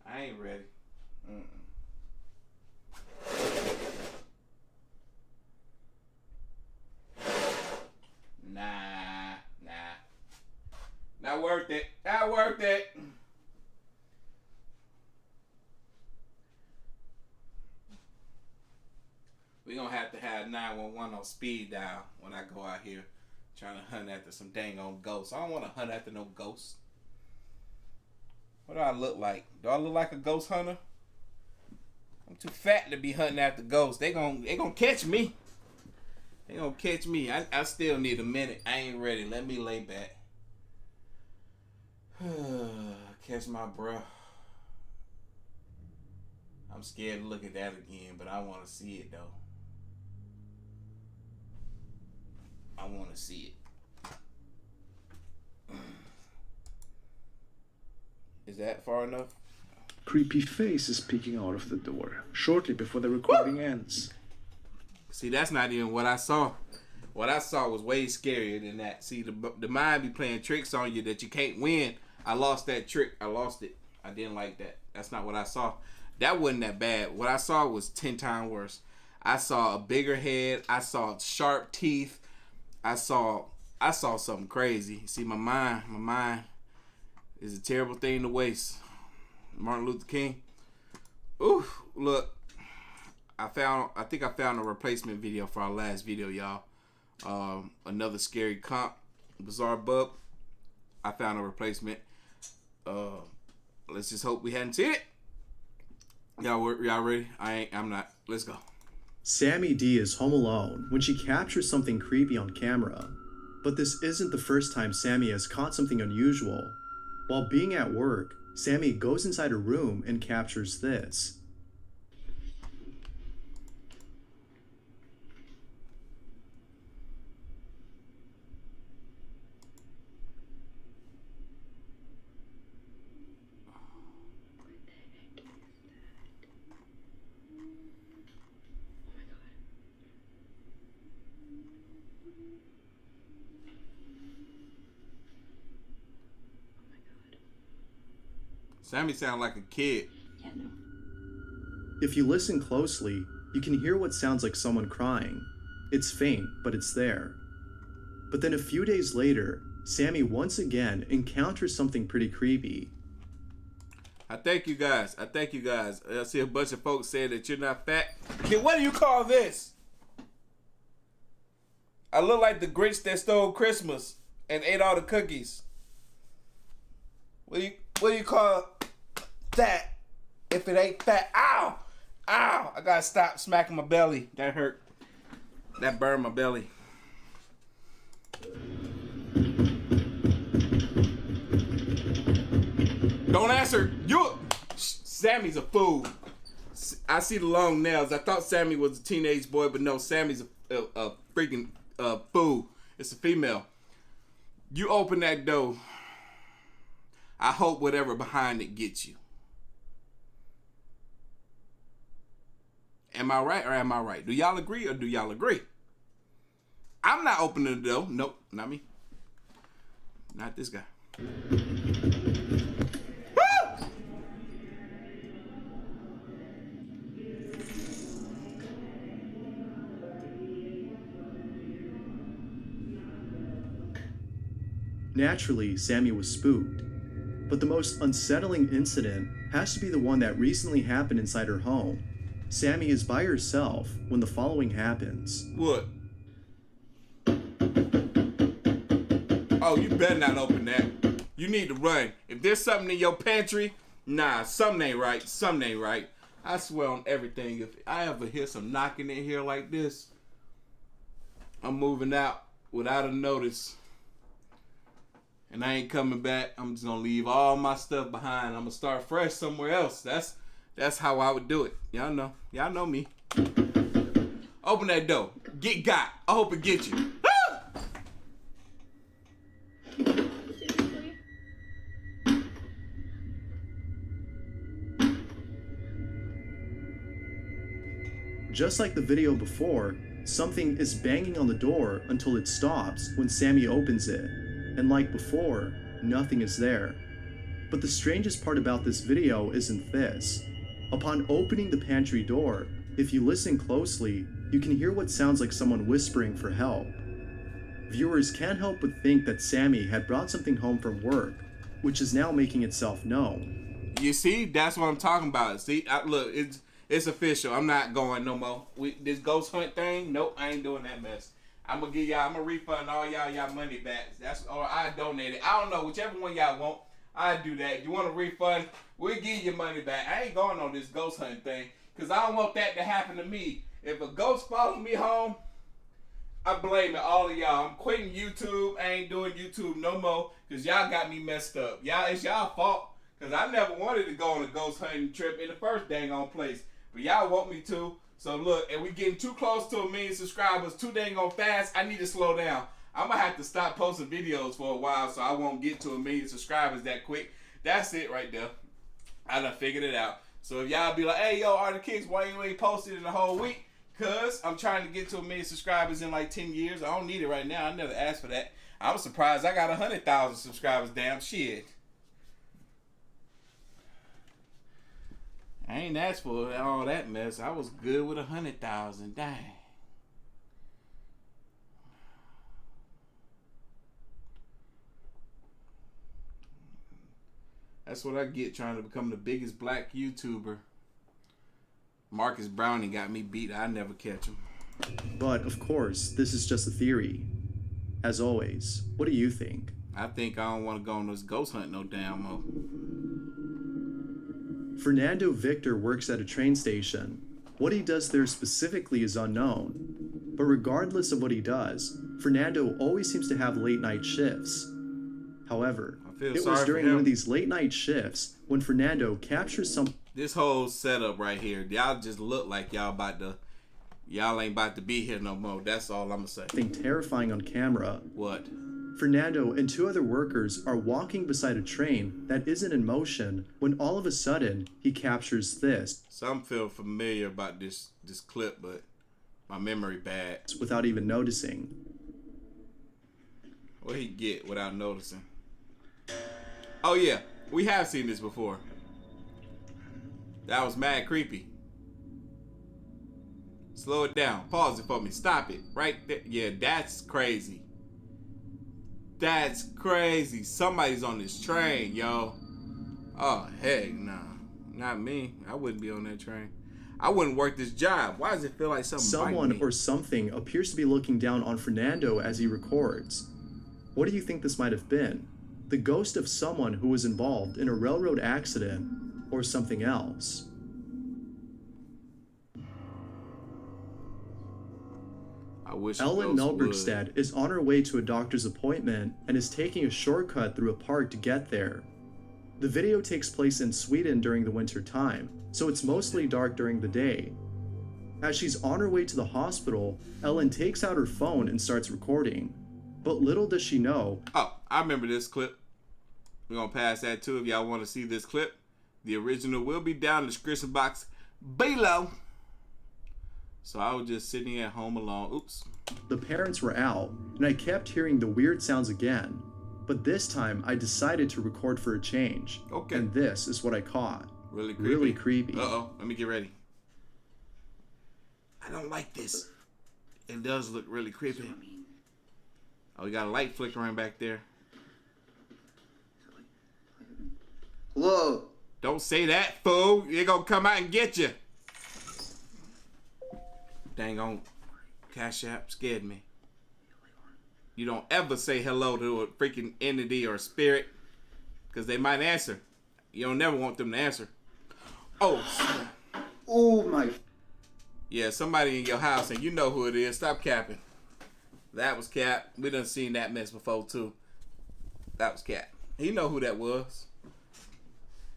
I ain't ready. Nah. Not worth it. Not worth it. We gonna have to have 911 on speed dial when I go out here trying to hunt after some dang old ghosts. I don't want to hunt after no ghosts. What do I look like? Do I look like a ghost hunter? I'm too fat to be hunting after ghosts. They gonna catch me. They gonna catch me. I still need a minute. I ain't ready. Let me lay back. Catch my breath. I'm scared to look at that again, but I want to see it though. I want to see it. Is that far enough? Creepy face is peeking out of the door shortly before the recording ends. See, that's not even what I saw. What I saw was way scarier than that. See, the mind be playing tricks on you that you can't win. I lost that trick. I lost it. I didn't like that. That's not what I saw. That wasn't that bad. What I saw was 10 times worse. I saw a bigger head. I saw sharp teeth. I saw something crazy. See, my mind is a terrible thing to waste. Martin Luther King. Ooh, look. I think I found a replacement video for our last video, y'all. Another scary comp, bizarre bub. I found a replacement. Let's just hope we hadn't seen it. Y'all ready? I'm not. Let's go. Sammy D is home alone when she captures something creepy on camera. But this isn't the first time Sammy has caught something unusual. While being at work, Sammy goes inside a room and captures this. Sammy sound like a kid. Yeah, no. If you listen closely, you can hear what sounds like someone crying. It's faint, but it's there. But then a few days later, Sammy once again encounters something pretty creepy. I thank you guys. I see a bunch of folks saying that you're not fat. Kid, what do you call this? I look like the Grinch that stole Christmas and ate all the cookies. What do you call that if it ain't fat? Ow! Ow! I gotta stop smacking my belly. That hurt. That burned my belly. Don't answer. Sammy's a fool. I see the long nails. I thought Sammy was a teenage boy, but no, Sammy's a freaking fool. It's a female. You open that door. I hope whatever behind it gets you. Am I right or am I right? Do y'all agree or do y'all agree? I'm not opening the door. Nope, not me. Not this guy. Naturally, Sammy was spooked. But the most unsettling incident has to be the one that recently happened inside her home. Sammy is by herself when the following happens. What? Oh, you better not open that. You need to run. If there's something in your pantry, nah, something ain't right. Something ain't right. I swear on everything. If I ever hear some knocking in here like this, I'm moving out without a notice. And I ain't coming back. I'm just gonna leave all my stuff behind. I'm gonna start fresh somewhere else. That's how I would do it. Y'all know. Y'all know me. Open that door. Get got. I hope it gets you. Just like the video before, something is banging on the door until it stops when Sammy opens it. And like before, nothing is there. But the strangest part about this video isn't this. Upon opening the pantry door, if you listen closely, you can hear what sounds like someone whispering for help. Viewers can't help but think that Sammy had brought something home from work, which is now making itself known. You see, that's what I'm talking about. See, look, it's official. I'm not going no more. This ghost hunt thing, nope, I ain't doing that mess. I'm gonna refund all y'all money back. Or I donate it. I don't know, whichever one y'all want, I do that. You want a refund? We'll give you money back. I ain't going on this ghost hunting thing because I don't want that to happen to me. If a ghost follows me home, I blame it all of y'all. I'm quitting YouTube. I ain't doing YouTube no more because y'all got me messed up. It's y'all fault because I never wanted to go on a ghost hunting trip in the first dang on place. But y'all want me to. So look, and we getting too close to 1 million subscribers, too dang on fast. I need to slow down. I'm going to have to stop posting videos for a while so I won't get to 1 million subscribers that quick. That's it right there. I done figured it out. So if y'all be like, hey, yo, Artofkickz, why you ain't posted in a whole week? Because I'm trying to get to 1 million subscribers in like 10 years. I don't need it right now. I never asked for that. I was surprised I got 100,000 subscribers. Damn shit. I ain't asked for all that mess. I was good with 100,000. Dang. That's what I get trying to become the biggest black YouTuber. Marcus Browning got me beat. I never catch him. But of course, this is just a theory. As always, what do you think? I think I don't want to go on this ghost hunt no damn more. Fernando Victor works at a train station. What he does there specifically is unknown. But regardless of what he does, Fernando always seems to have late night shifts. However, it was during one of these late night shifts when Fernando captures some. This whole setup right here, y'all just look like y'all ain't about to be here no more. That's all I'm gonna say. Something terrifying on camera. What? Fernando and 2 other workers are walking beside a train that isn't in motion when all of a sudden he captures this. Some feel familiar about this clip, but my memory bad. Without even noticing. What he get without noticing? Oh yeah, we have seen this before. That was mad creepy. Slow it down. Pause it for me. Stop it. Right there. Yeah, that's crazy. That's crazy. Somebody's on this train, yo. Oh, heck no. Not me. I wouldn't be on that train. I wouldn't work this job. Why does it feel like someone or something appears to be looking down on Fernando as he records? What do you think this might have been? The ghost of someone who was involved in a railroad accident or something else? I wish Ellen Melbergstad is on her way to a doctor's appointment and is taking a shortcut through a park to get there. The video takes place in Sweden during the winter time, so it's mostly dark during the day. As she's on her way to the hospital, Ellen takes out her phone and starts recording. But little does she know... Oh, I remember this clip. We're going to pass that too if y'all want to see this clip. The original will be down in the description box below. So I was just sitting at home alone. Oops. The parents were out, and I kept hearing the weird sounds again. But this time, I decided to record for a change. Okay. And this is what I caught. Really creepy. Really creepy. Uh-oh. Let me get ready. I don't like this. It does look really creepy. Oh, we got a light flickering back there. Whoa. Don't say that, fool. They're going to come out and get you. Dang on. Cash App scared me. You don't ever say hello to a freaking entity or a spirit. because they might answer. You don't never want them to answer. Oh, snap. Oh my. Yeah, somebody in your house and you know who it is. Stop capping. That was Cap. We done seen that mess before too. That was Cap. He know who that was.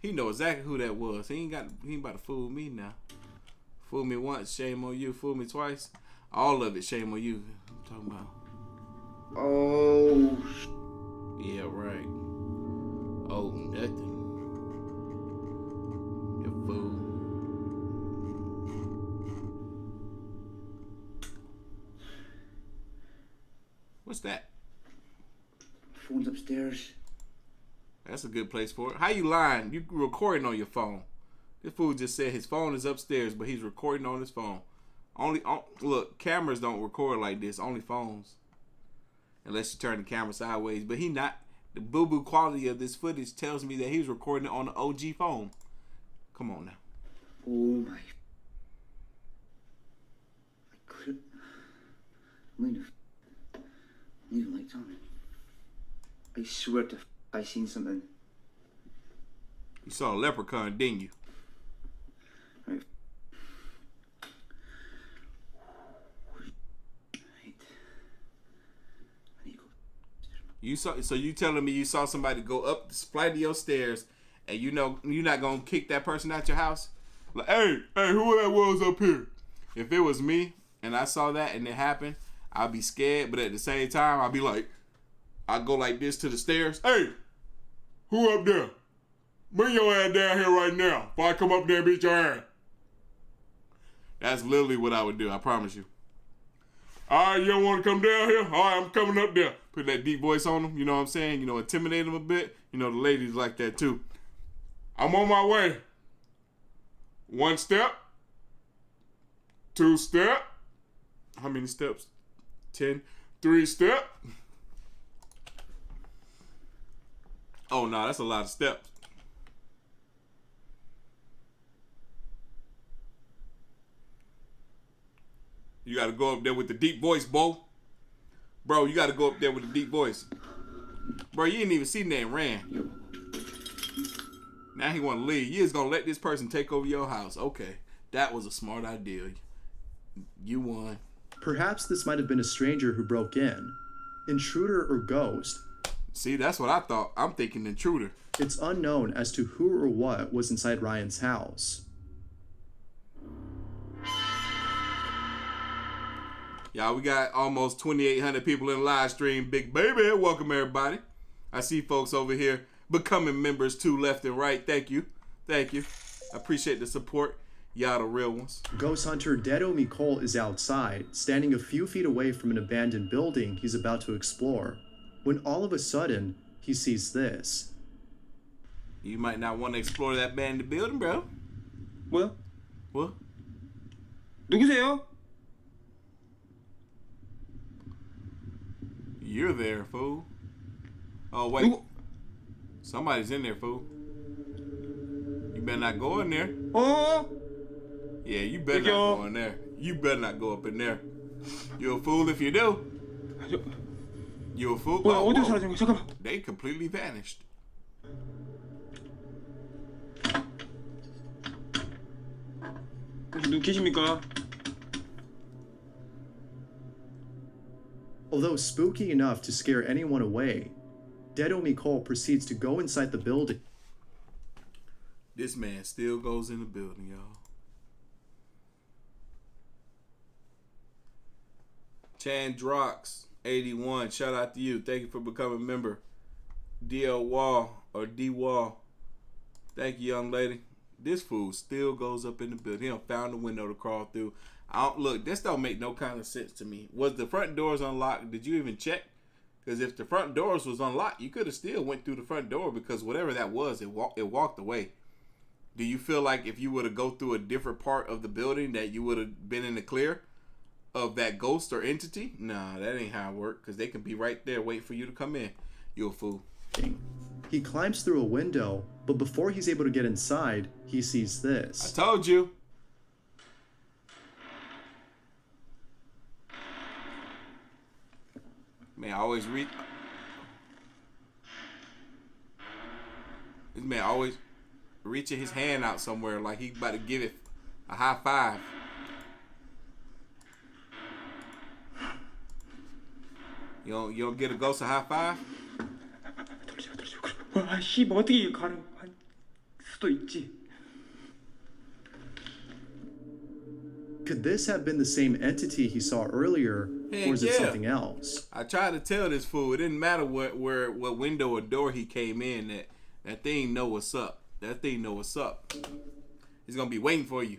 He know exactly who that was. He ain't about to fool me now. Fool me once, shame on you. Fool me twice, all of it, shame on you. I'm talking about. Oh. Yeah, right. Oh, nothing. You fool. What's that? Phone's upstairs. That's a good place for it. How you lying? You recording on your phone. This fool just said his phone is upstairs, but he's recording on his phone. Look, cameras don't record like this. Only phones. Unless you turn the camera sideways. But he not. The boo-boo quality of this footage tells me that he's recording it on the OG phone. Come on now. Oh my. I couldn't. Leave the lights on. I swear to I seen something. You saw a leprechaun, didn't you? Right. I need to go. You saw. So you telling me you saw somebody go up the flight of your stairs, and you know you're not gonna kick that person out your house? Like, hey, who that was up here? If it was me and I saw that and it happened, I'd be scared. But at the same time, I'd be like, I'd go like this to the stairs. Hey, who up there? Bring your ass down here right now before I come up there and beat your ass. That's literally what I would do, I promise you. All right, you don't want to come down here? All right, I'm coming up there. Put that deep voice on them, you know what I'm saying? You know, intimidate them a bit. You know, the ladies like that too. I'm on my way. 1 step. 2 step. How many steps? 10. 3 step. Oh, no, that's a lot of steps. You got to go up there with the deep voice, Bo. Bro, you got to go up there with the deep voice. Bro, you didn't even see that and ran. Now he want to leave. You just going to let this person take over your house. Okay, that was a smart idea. You won. Perhaps this might have been a stranger who broke in. Intruder or ghost. See, that's what I thought. I'm thinking intruder. It's unknown as to who or what was inside Ryan's house. Y'all, we got almost 2,800 people in the live stream. Big baby, welcome everybody. I see folks over here becoming members too, left and right. Thank you. Thank you. I appreciate the support. Y'all the real ones. Ghost hunter Dedo Mikol is outside, standing a few feet away from an abandoned building he's about to explore, when all of a sudden, he sees this. You might not want to explore that abandoned building, bro. 뭐야? What? 누구세요? You're there, fool. Oh, wait. 누구? Somebody's in there, fool. You better not go in there. 어? Yeah, you better not go in there. You better not go up in there. You're a fool if you do. You're a fool. 뭐야? 어디서 Whoa. 사라진 거야? 잠깐만. They completely vanished. 혹시 누구 계십니까? Although spooky enough to scare anyone away, Dedo Mikol proceeds to go inside the building. This man still goes in the building, y'all. Chandrox 81, shout out to you. Thank you for becoming a member. DL Wall or D Wall. Thank you, young lady. This fool still goes up in the building. He done found a window to crawl through. Look, this don't make no kind of sense to me. Was the front doors unlocked? Did you even check? Because if the front doors was unlocked, you could have still went through the front door because whatever that was, it walked away. Do you feel like if you were to go through a different part of the building that you would have been in the clear of that ghost or entity? Nah, that ain't how it works because they can be right there waiting for you to come in. You a fool. He climbs through a window, but before he's able to get inside, he sees I this. told you. Man, I always read. This man always reaching his hand out somewhere like he about to give it a high five. You don't get a ghost a high five? 와, 씨, 뭐 어떻게 가는 수도 있지. Could this have been the same entity he saw earlier, or is it something else? I tried to tell this fool, it didn't matter what window or door he came in, that thing know what's up. That thing know what's up. He's gonna be waiting for you.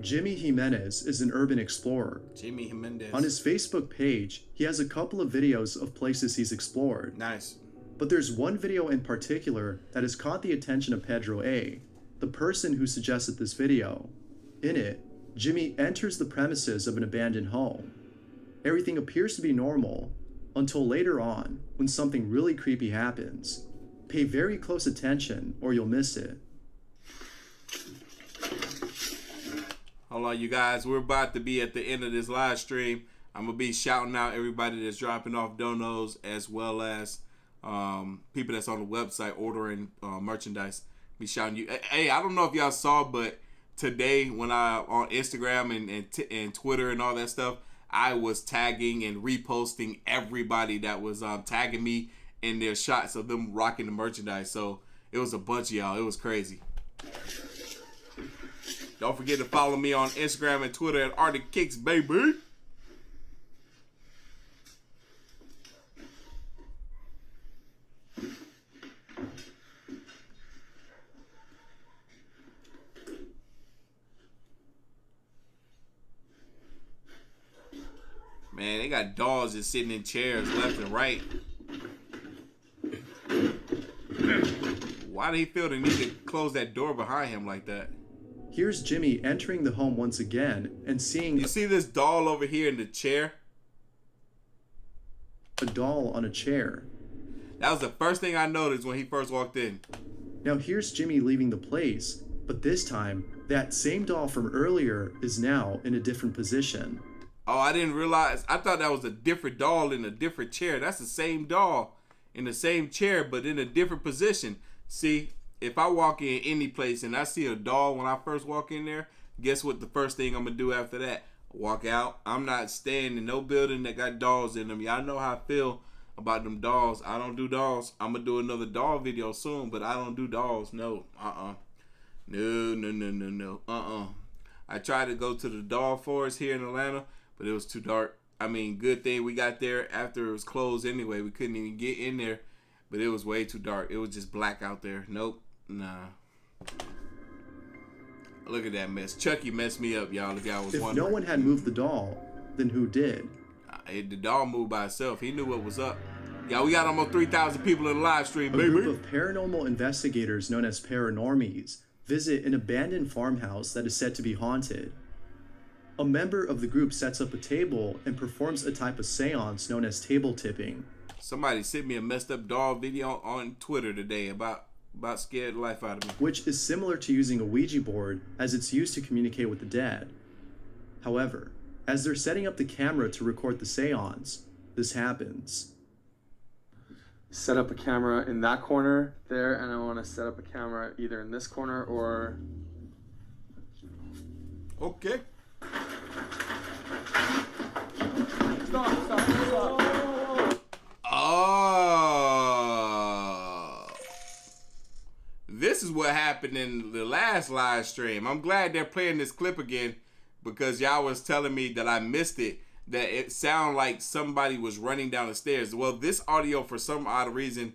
Jimmy Jimenez is an urban explorer. Jimmy Jimenez. On his Facebook page, he has a couple of videos of places he's explored. Nice. But there's one video in particular that has caught the attention of Pedro A., the person who suggested this video. In it, Jimmy enters the premises of an abandoned home. Everything appears to be normal until later on when something really creepy happens. Pay very close attention or you'll miss it. Hold on, you guys. We're about to be at the end of this live stream. I'm going to be shouting out everybody that's dropping off donos as well as people that's on the website ordering merchandise. Be shouting you. Hey, I don't know if y'all saw, but today when I on Instagram and Twitter and all that stuff, I was tagging and reposting everybody that was tagging me in their shots of them rocking the merchandise. So it was a bunch of y'all. It was crazy. Don't forget to follow me on Instagram and Twitter at Artofkickz, baby. Man, they got dogs just sitting in chairs left and right. Why did he feel the need to close that door behind him like that? Here's Jimmy entering the home once again and seeing... You see this doll over here in the chair? A doll on a chair. That was the first thing I noticed when he first walked in. Now here's Jimmy leaving the place, but this time, that same doll from earlier is now in a different position. Oh, I didn't realize. I thought that was a different doll in a different chair. That's the same doll in the same chair, but in a different position. See, if I walk in any place and I see a doll when I first walk in there, guess what the first thing I'm going to do after that? Walk out. I'm not staying in no building that got dolls in them. Y'all know how I feel about them dolls. I don't do dolls. I'm going to do another doll video soon, but I don't do dolls. No. No. I tried to go to the doll forest here in Atlanta, but it was too dark. I mean, good thing we got there after it was closed anyway. We couldn't even get in there, but it was way too dark. It was just black out there. Nope. Nah. Look at that mess. Chucky messed me up, y'all, if y'all was wondering. If no one had moved the doll, then who did? The doll moved by itself. He knew what was up. Y'all, we got almost 3,000 people in the live stream, A baby. group of paranormal investigators known as Paranormies visit an abandoned farmhouse that is said to be haunted. A member of the group sets up a table and performs a type of seance known as table tipping. Somebody sent me a messed up doll video on Twitter today about scared the life out of me. Which is similar to using a Ouija board as it's used to communicate with the dead. However, as they're setting up the camera to record the seance, this happens. Set up a camera in that corner there, and I want to set up a camera either in this corner or... Okay. Stop. Oh. This is what happened in the last live stream. I'm glad they're playing this clip again because y'all was telling me that I missed it, that it sounded like somebody was running down the stairs. Well, this audio, for some odd reason,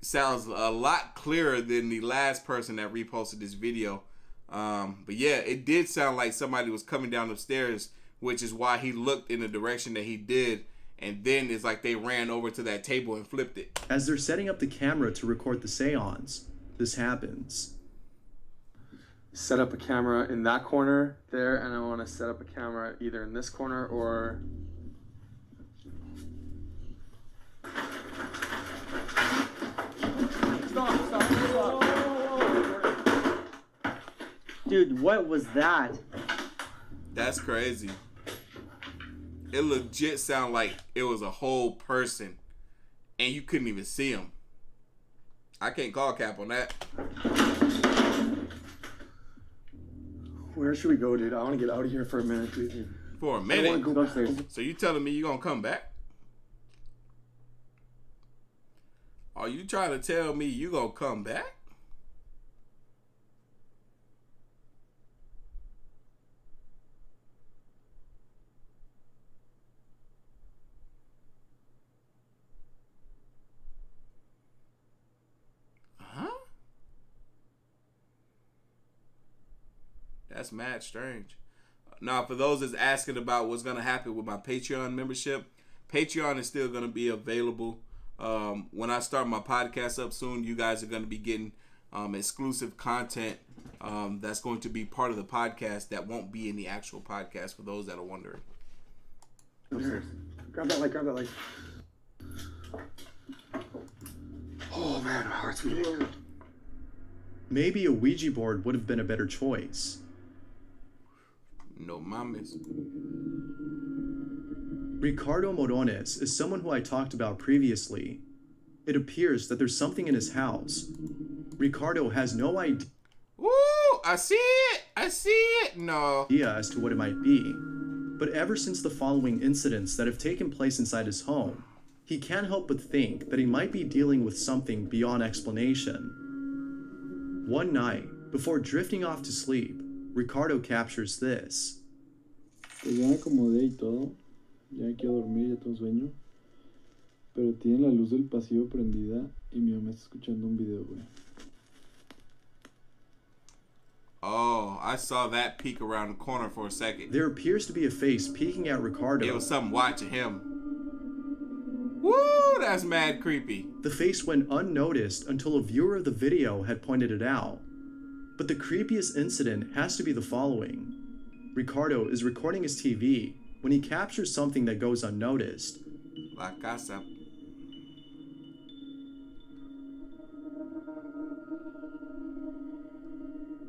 sounds a lot clearer than the last person that reposted this video. But yeah, it did sound like somebody was coming down the stairs, which is why he looked in the direction that he did. And then it's like they ran over to that table and flipped it. As they're setting up the camera to record the seance, this happens. Set up a camera in that corner there, and I want to set up a camera either in this corner or... Stop. Dude, what was that? That's crazy. It legit sounded like it was a whole person and you couldn't even see him. I can't call cap on that. Where should we go, dude? I want to get out of here for a minute, dude. For a I minute? want to go upstairs. So you telling me you gonna come back? Are you trying to tell me you gonna come back? That's mad strange. Now, for those that's asking about what's going to happen with my Patreon membership, Patreon is still going to be available. When I start my podcast up soon, you guys are going to be getting exclusive content that's going to be part of the podcast that won't be in the actual podcast, for those that are wondering. Upstairs. Grab that light, grab that light. Oh man, my heart's beating. Maybe a Ouija board would have been a better choice. No mames. Ricardo Morones is someone who I talked about previously. It appears that there's something in his house. Ricardo has no idea. Ooh, I see it. I see it. No. As to what it might be. But ever since the following incidents that have taken place inside his home, he can't help but think that he might be dealing with something beyond explanation. One night, before drifting off to sleep, Ricardo captures this. Pues ya me acomodé y todo. Ya me quiero dormir, ya tengo sueño. Pero tiene la luz del pasillo prendida y mi mamá está escuchando un video, güey. Oh, I saw that peek around the corner for a second. There appears to be a face peeking at Ricardo. It was something watching him. Woo, that's mad creepy. The face went unnoticed until a viewer of the video had pointed it out. But the creepiest incident has to be the following. Ricardo is recording his TV when he captures something that goes unnoticed. La casa.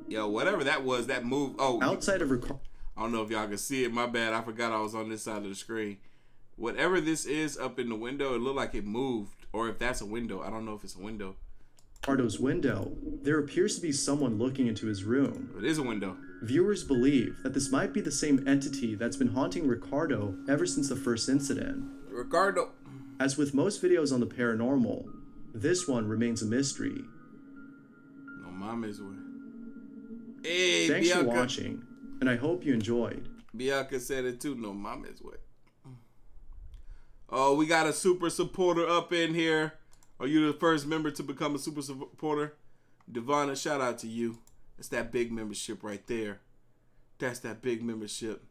Yo, whatever that was, that move. Oh, outside of Ricardo. I don't know if y'all can see it. My bad. I forgot I was on this side of the screen. Whatever this is up in the window, it looked like it moved. Or if that's a window. I don't know if it's a window. Ricardo's window, there appears to be someone looking into his room. It is a window. Viewers believe that this might be the same entity that's been haunting Ricardo ever since the first incident. Ricardo. As with most videos on the paranormal, this one remains a mystery. No mames, way. Hey, thanks Bianca. for watching, and I hope you enjoyed. Bianca said it too. No mames, way. Oh, we got a super supporter up in here. Are you the first member to become a super supporter? Devonna, shout out to you. That's that big membership right there. That's that big membership.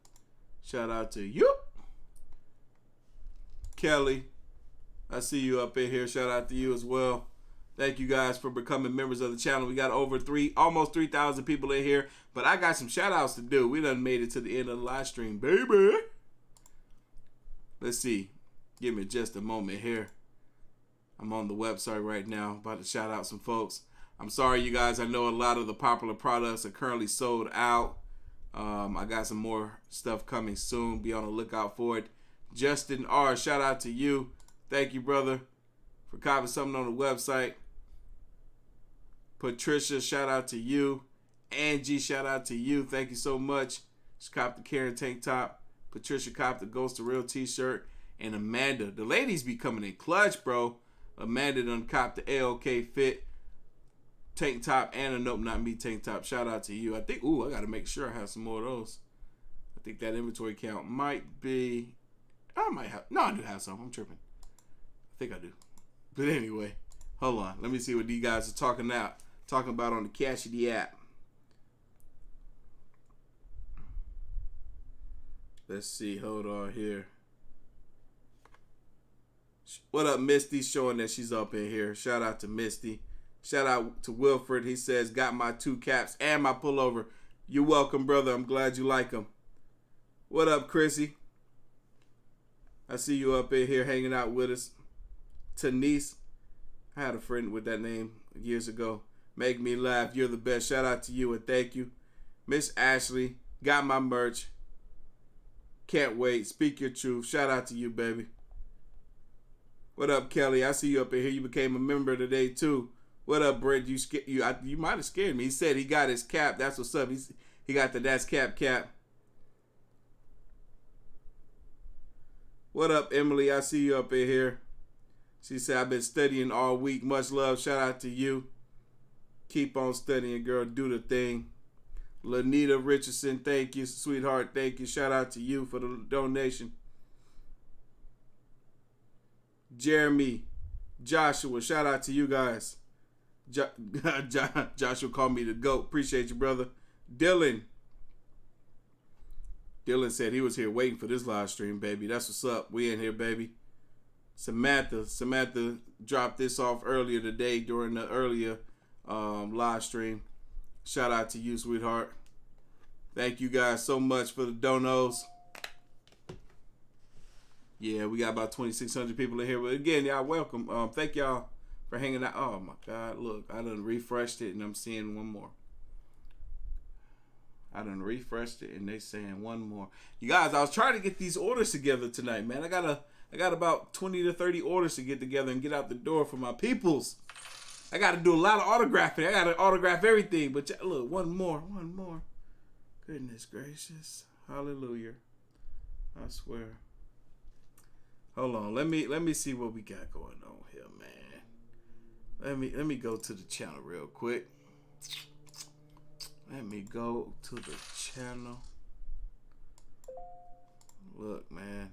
Shout out to you. Kelly, I see you up in here. Shout out to you as well. Thank you guys for becoming members of the channel. We got over almost 3,000 people in here. But I got some shout outs to do. We done made it to the end of the live stream, baby. Let's see. Give me just a moment here. I'm on the website right now, about to shout out some folks. I'm sorry, you guys. I know a lot of the popular products are currently sold out. I got some more stuff coming soon. Be on the lookout for it. Justin R., shout out to you. Thank you, brother, for copying something on the website. Patricia, shout out to you. Angie, shout out to you. Thank you so much. She copped the Karen tank top. Patricia copped the Ghost of Real t-shirt. And Amanda, the ladies be coming in clutch, bro. Amanda done copped the AOK Fit tank top and a Nope Not Me tank top. Shout out to you. I think, I got to make sure I have some more of those. I think that inventory count might be, I do have some. I'm tripping. I think I do. But anyway, hold on. Let me see what these guys are talking about on the Cassidy app. Let's see. Hold on here. What up, Misty? Showing that she's up in here. Shout out to Misty. Shout out to Wilfred. He says, got my 2 caps and my pullover. You're welcome, brother. I'm glad you like them. What up, Chrissy? I see you up in here hanging out with us. Tanise. I had a friend with that name years ago. Make me laugh. You're the best. Shout out to you and thank you. Miss Ashley. Got my merch. Can't wait. Speak your truth. Shout out to you, baby. What up, Kelly? I see you up in here. You became a member today, too. What up, Brett? You might have scared me. He said he got his cap. That's what's up. He got the that's cap. What up, Emily? I see you up in here. She said, I've been studying all week. Much love. Shout out to you. Keep on studying, girl. Do the thing. Lanita Richardson, thank you. Sweetheart, thank you. Shout out to you for the donation. Jeremy, Joshua, shout out to you guys. Joshua called me the GOAT. Appreciate you, brother. Dylan said he was here waiting for this live stream, baby. That's what's up. We in here, baby. Samantha dropped this off earlier today during the earlier live stream. Shout out to you, sweetheart. Thank you guys so much for the donos. Yeah, we got about 2,600 people in here. But again, y'all welcome. Thank y'all for hanging out. Oh my God, look, I done refreshed it and I'm seeing one more. I done refreshed it and they saying one more. You guys, I was trying to get these orders together tonight, man. I got about 20 to 30 orders to get together and get out the door for my peoples. I got to do a lot of autographing. I got to autograph everything. But look, one more. Goodness gracious. Hallelujah. I swear. Hold on. Let me see what we got going on here, man. Let me go to the channel real quick. Let me go to the channel. Look, man.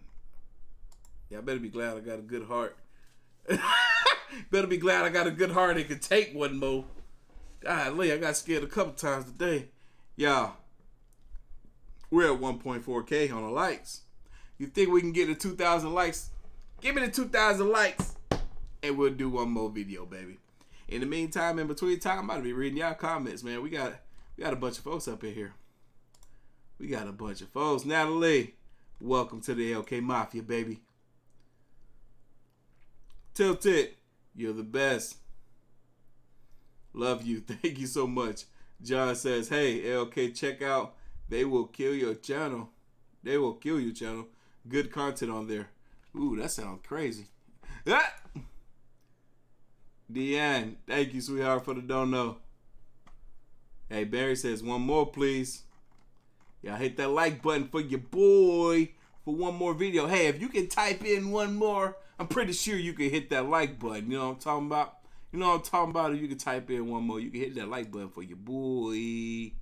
Y'all better be glad I got a good heart. Better be glad I got a good heart that can take one more. Golly, I got scared a couple times today. Y'all, we're at 1.4K on the likes. You think we can get to 2,000 likes? Give me the 2,000 likes, and we'll do one more video, baby. In the meantime, in between time, I'm about to be reading y'all comments, man. We got a bunch of folks up in here. We got a bunch of folks. Natalie, welcome to the LK Mafia, baby. Tilted, you're the best. Love you. Thank you so much. John says, hey, LK, check out They Will Kill Your Channel. They Will Kill Your Channel. Good content on there. Ooh, that sounds crazy. Ah! Deanne, thank you, sweetheart, for the don't know. Hey, Barry says, one more, please. Y'all hit that like button for your boy for one more video. Hey, if you can type in one more, I'm pretty sure you can hit that like button. You know what I'm talking about? You know what I'm talking about? If you can type in one more, you can hit that like button for your boy.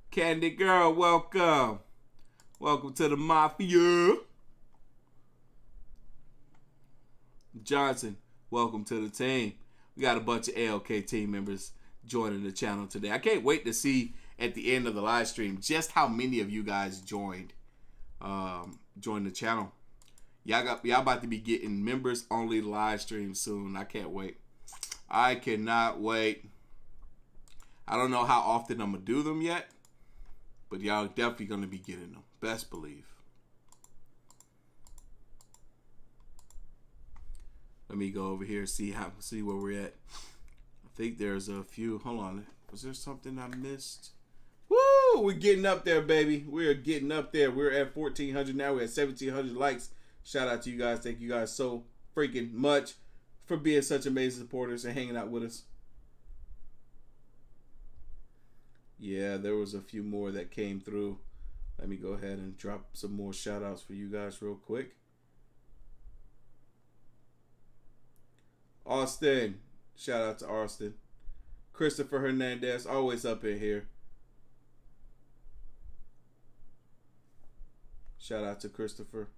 Candy Girl, welcome. Welcome to the Mafia. Johnson, welcome to the team. We got a bunch of ALK team members joining the channel today. I can't wait to see at the end of the live stream just how many of you guys joined the channel. Y'all about to be getting members only live stream soon. I can't wait. I cannot wait. I don't know how often I'm gonna do them yet, but y'all definitely gonna be getting them. Best believe. Let me go over here see where we're at. I think there's a few. Hold on. Was there something I missed? Woo! We're getting up there, baby. We're getting up there. We're at 1,400 now. We're at 1,700 likes. Shout out to you guys. Thank you guys so freaking much for being such amazing supporters and hanging out with us. Yeah, there was a few more that came through. Let me go ahead and drop some more shout outs for you guys real quick. Austin. Shout out to Austin. Christopher Hernandez, always up in here. Shout out to Christopher.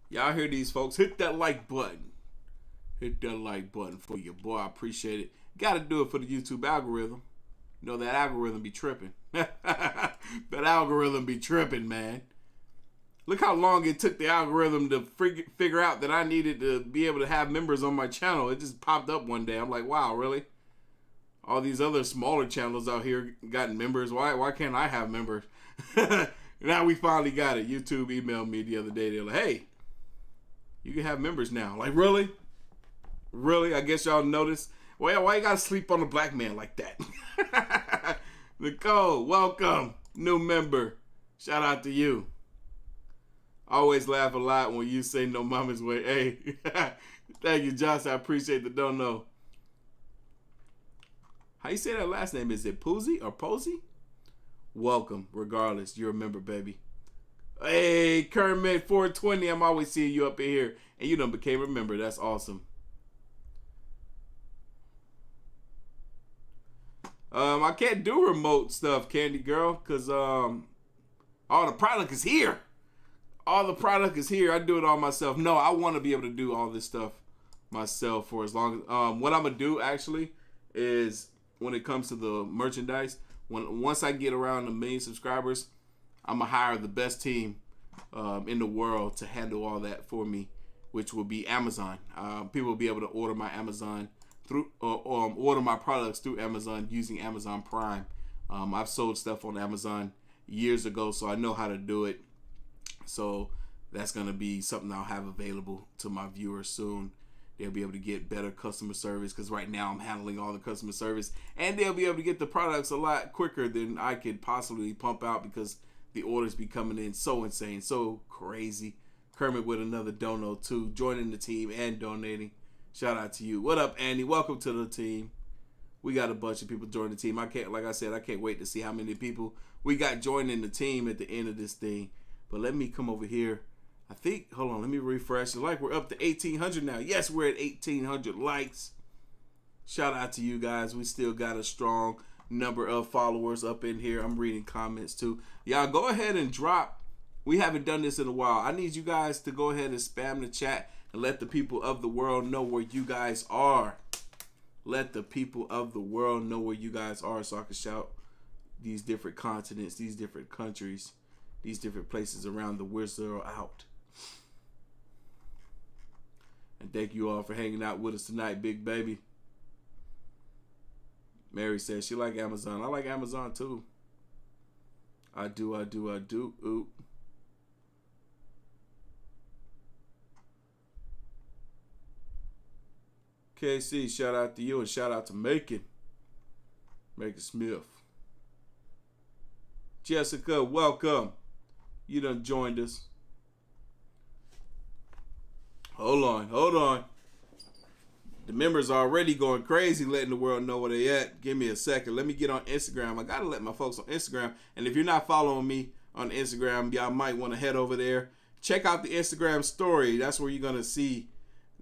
Y'all hear these folks? Hit that like button. Hit that like button for your boy. I appreciate it. Got to do it for the YouTube algorithm. You know that algorithm be tripping. That algorithm be tripping, man. Look how long it took the algorithm to figure out that I needed to be able to have members on my channel. It just popped up one day. I'm like, wow, really? All these other smaller channels out here got members. Why can't I have members? Now we finally got it. YouTube emailed me the other day. They're like, hey, you can have members now. Like, really? Really? I guess y'all noticed. Well, why you gotta sleep on a black man like that? Nicole, welcome. New member. Shout out to you. always laugh a lot when you say no mama's way. Hey, thank you, Josh. I appreciate the don't know. How you say that last name? Is it Poozy or Posey? Welcome, regardless. You're a member, baby. Hey, Kermit 420. I'm always seeing you up in here. And you done became a member. That's awesome. I can't do remote stuff, Candy Girl, because all the product is here. All the product is here. I do it all myself. No, I want to be able to do all this stuff myself for as long as what I'm gonna do actually is when it comes to the merchandise, once I get around 1 million subscribers, I'm gonna hire the best team in the world to handle all that for me, which will be Amazon. People will be able to order my Amazon through order my products through Amazon using Amazon Prime. I've sold stuff on Amazon years ago, so I know how to do it. So that's gonna be something I'll have available to my viewers soon. They'll be able to get better customer service because right now I'm handling all the customer service, and they'll be able to get the products a lot quicker than I could possibly pump out because the orders be coming in so insane, so crazy. Kermit with another dono too, joining the team and donating. Shout out to you. What up, Andy? Welcome to the team. We got a bunch of people joining the team. I can't wait to see how many people we got joining the team at the end of this thing. But let me come over here. I think, hold on, let me refresh. Like we're up to 1,800 now. Yes, we're at 1,800 likes. Shout out to you guys. We still got a strong number of followers up in here. I'm reading comments too. Y'all go ahead and drop. We haven't done this in a while. I need you guys to go ahead and spam the chat and let the people of the world know where you guys are. Let the people of the world know where you guys are so I can shout these different continents, these different countries, these different places around the world out. And thank you all for hanging out with us tonight, big baby. Mary says she like Amazon. I like Amazon too. I do. Ooh. KC, shout out to you and shout out to Macon Smith. Jessica, welcome. You done joined us. Hold on. The members are already going crazy letting the world know where they at. Give me a second. Let me get on Instagram. I gotta let my folks on Instagram. And if you're not following me on Instagram, y'all might want to head over there. Check out the Instagram story. That's where you're gonna see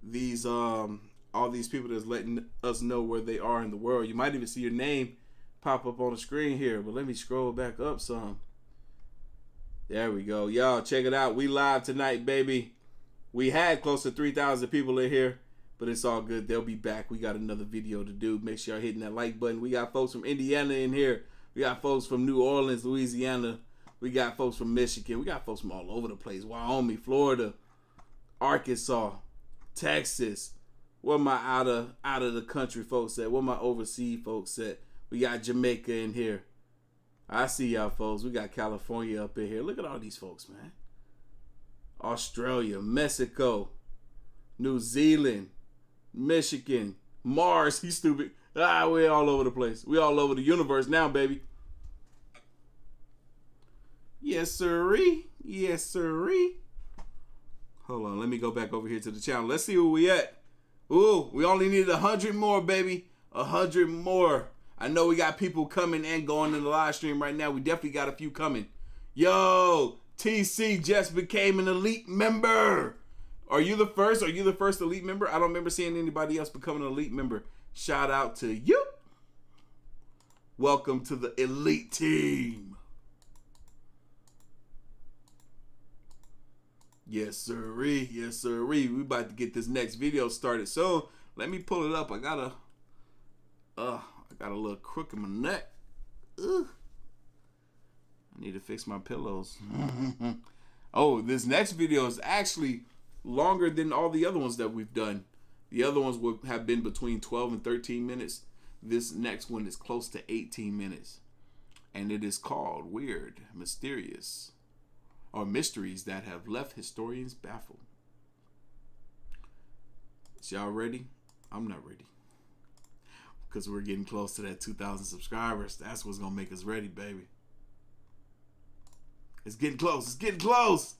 these all these people that's letting us know where they are in the world. You might even see your name pop up on the screen here. But let me scroll back up some. There we go. Y'all check it out. We live tonight, baby. We had close to 3,000 people in here, but it's all good. They'll be back. We got another video to do. Make sure y'all hitting that like button. We got folks from Indiana in here. We got folks from New Orleans, Louisiana. We got folks from Michigan. We got folks from all over the place. Wyoming, Florida, Arkansas, Texas. Where my out of the country folks at? Where my overseas folks at? We got Jamaica in here. I see y'all folks. We got California up in here. Look at all these folks, man. Australia, Mexico, New Zealand, Michigan, Mars. He's stupid. We're all over the place. We all over the universe now, baby. Yes, sirree. Yes, sirree. Hold on. Let me go back over here to the channel. Let's see where we at. Ooh, we only need 100 more, baby. 100 more. I know we got people coming and going in the live stream right now. We definitely got a few coming. Yo, TC just became an elite member. Are you the first? Are you the first elite member? I don't remember seeing anybody else becoming an elite member. Shout out to you. Welcome to the elite team. Yes, sirree. Yes, sirree. We about to get this next video started soon. Let me pull it up. I got a little crook in my neck. Ugh. I need to fix my pillows. Oh, this next video is actually longer than all the other ones that we've done. The other ones would have been between 12 and 13 minutes. This next one is close to 18 minutes. And it is called Weird, Mysterious, or Mysteries That Have Left Historians Baffled. Is y'all ready? I'm not ready. Because we're getting close to that 2,000 subscribers. That's what's going to make us ready, baby. It's getting close. It's getting close.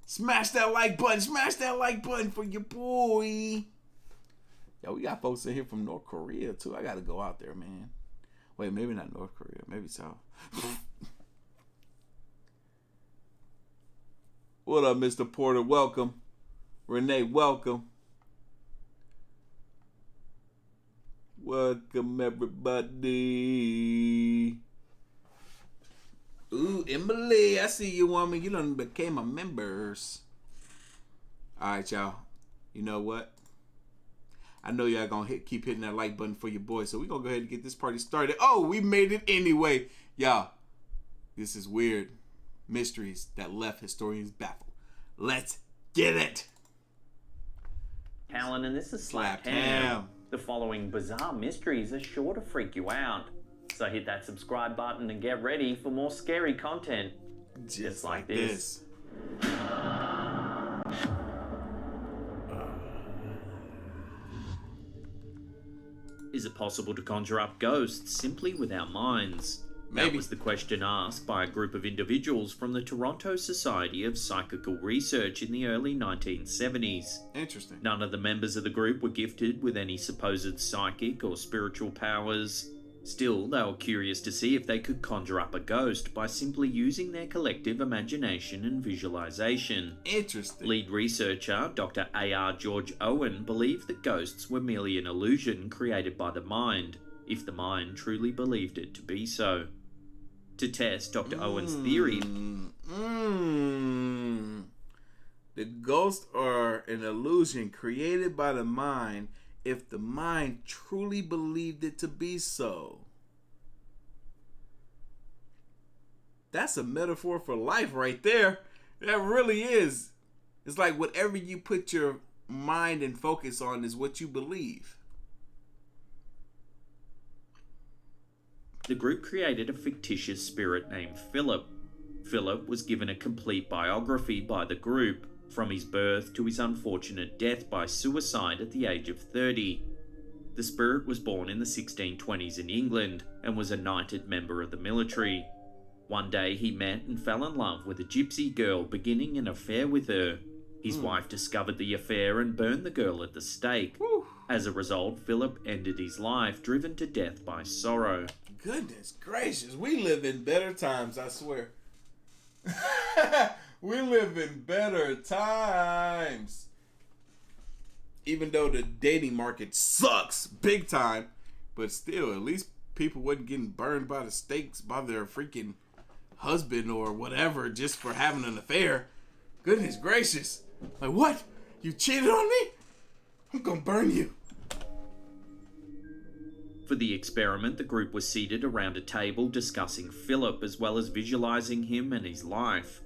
Smash that like button. Smash that like button for your boy. Yo, we got folks in here from North Korea, too. I got to go out there, man. Wait, maybe not North Korea. Maybe South. What up, Mr. Porter? Welcome. Renee, welcome. Welcome, everybody. Ooh, Emily, I see you, woman. You done became a members. All right, y'all. You know what? I know y'all gonna keep hitting that like button for your boy, so we gonna go ahead and get this party started. Oh, we made it anyway. Y'all, this is weird. Mysteries that left historians baffled. Let's get it. Alan, and this is Slap Ham. The following bizarre mysteries are sure to freak you out. So hit that subscribe button and get ready for more scary content. Just like this. Is it possible to conjure up ghosts simply with our minds? Maybe. That was the question asked by a group of individuals from the Toronto Society of Psychical Research in the early 1970s. Interesting. None of the members of the group were gifted with any supposed psychic or spiritual powers. Still, they were curious to see if they could conjure up a ghost by simply using their collective imagination and visualization. Interesting. Lead researcher Dr. A.R. George Owen believed that ghosts were merely an illusion created by the mind, if the mind truly believed it to be so. To test Dr. Owen's theory, the ghosts are an illusion created by the mind if the mind truly believed it to be so. That's a metaphor for life right there. That really is. It's like whatever you put your mind and focus on is what you believe. the group created a fictitious spirit named Philip. Philip was given a complete biography by the group, from his birth to his unfortunate death by suicide at the age of 30. The spirit was born in the 1620s in England and was a knighted member of the military. One day he met and fell in love with a gypsy girl, beginning an affair with her. His wife discovered the affair and burned the girl at the stake. As a result, Philip ended his life, driven to death by sorrow. Goodness gracious, we live in better times, I swear. We live in better times. Even though the dating market sucks big time, but still, at least people wasn't getting burned by the stakes by their freaking husband or whatever just for having an affair. Goodness gracious. Like, what? You cheated on me? I'm gonna burn you. For the experiment, the group was seated around a table discussing Philip as well as visualizing him and his life.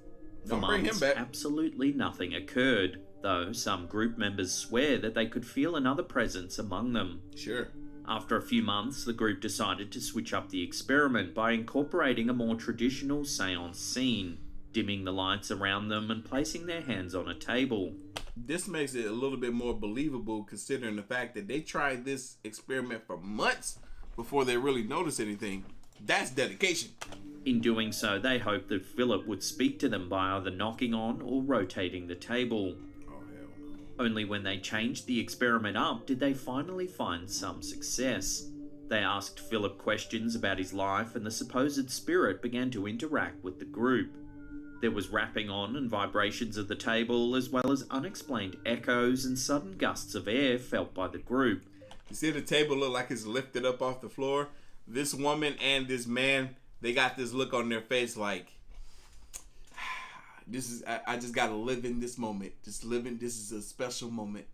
For months, absolutely nothing occurred, though some group members swear that they could feel another presence among them. Sure. After a few months, the group decided to switch up the experiment by incorporating a more traditional seance scene, dimming the lights around them and placing their hands on a table. This makes it a little bit more believable considering the fact that they tried this experiment for months before they really noticed anything. That's dedication. In doing so, they hoped that Philip would speak to them by either knocking on or rotating the table. Oh, hell no. Only when they changed the experiment up did they finally find some success. They asked Philip questions about his life, and the supposed spirit began to interact with the group. There was rapping on and vibrations of the table, as well as unexplained echoes and sudden gusts of air felt by the group. You see the table look like it's lifted up off the floor? This woman and this man, they got this look on their face like, I just gotta live in this moment. Just living, this is a special moment.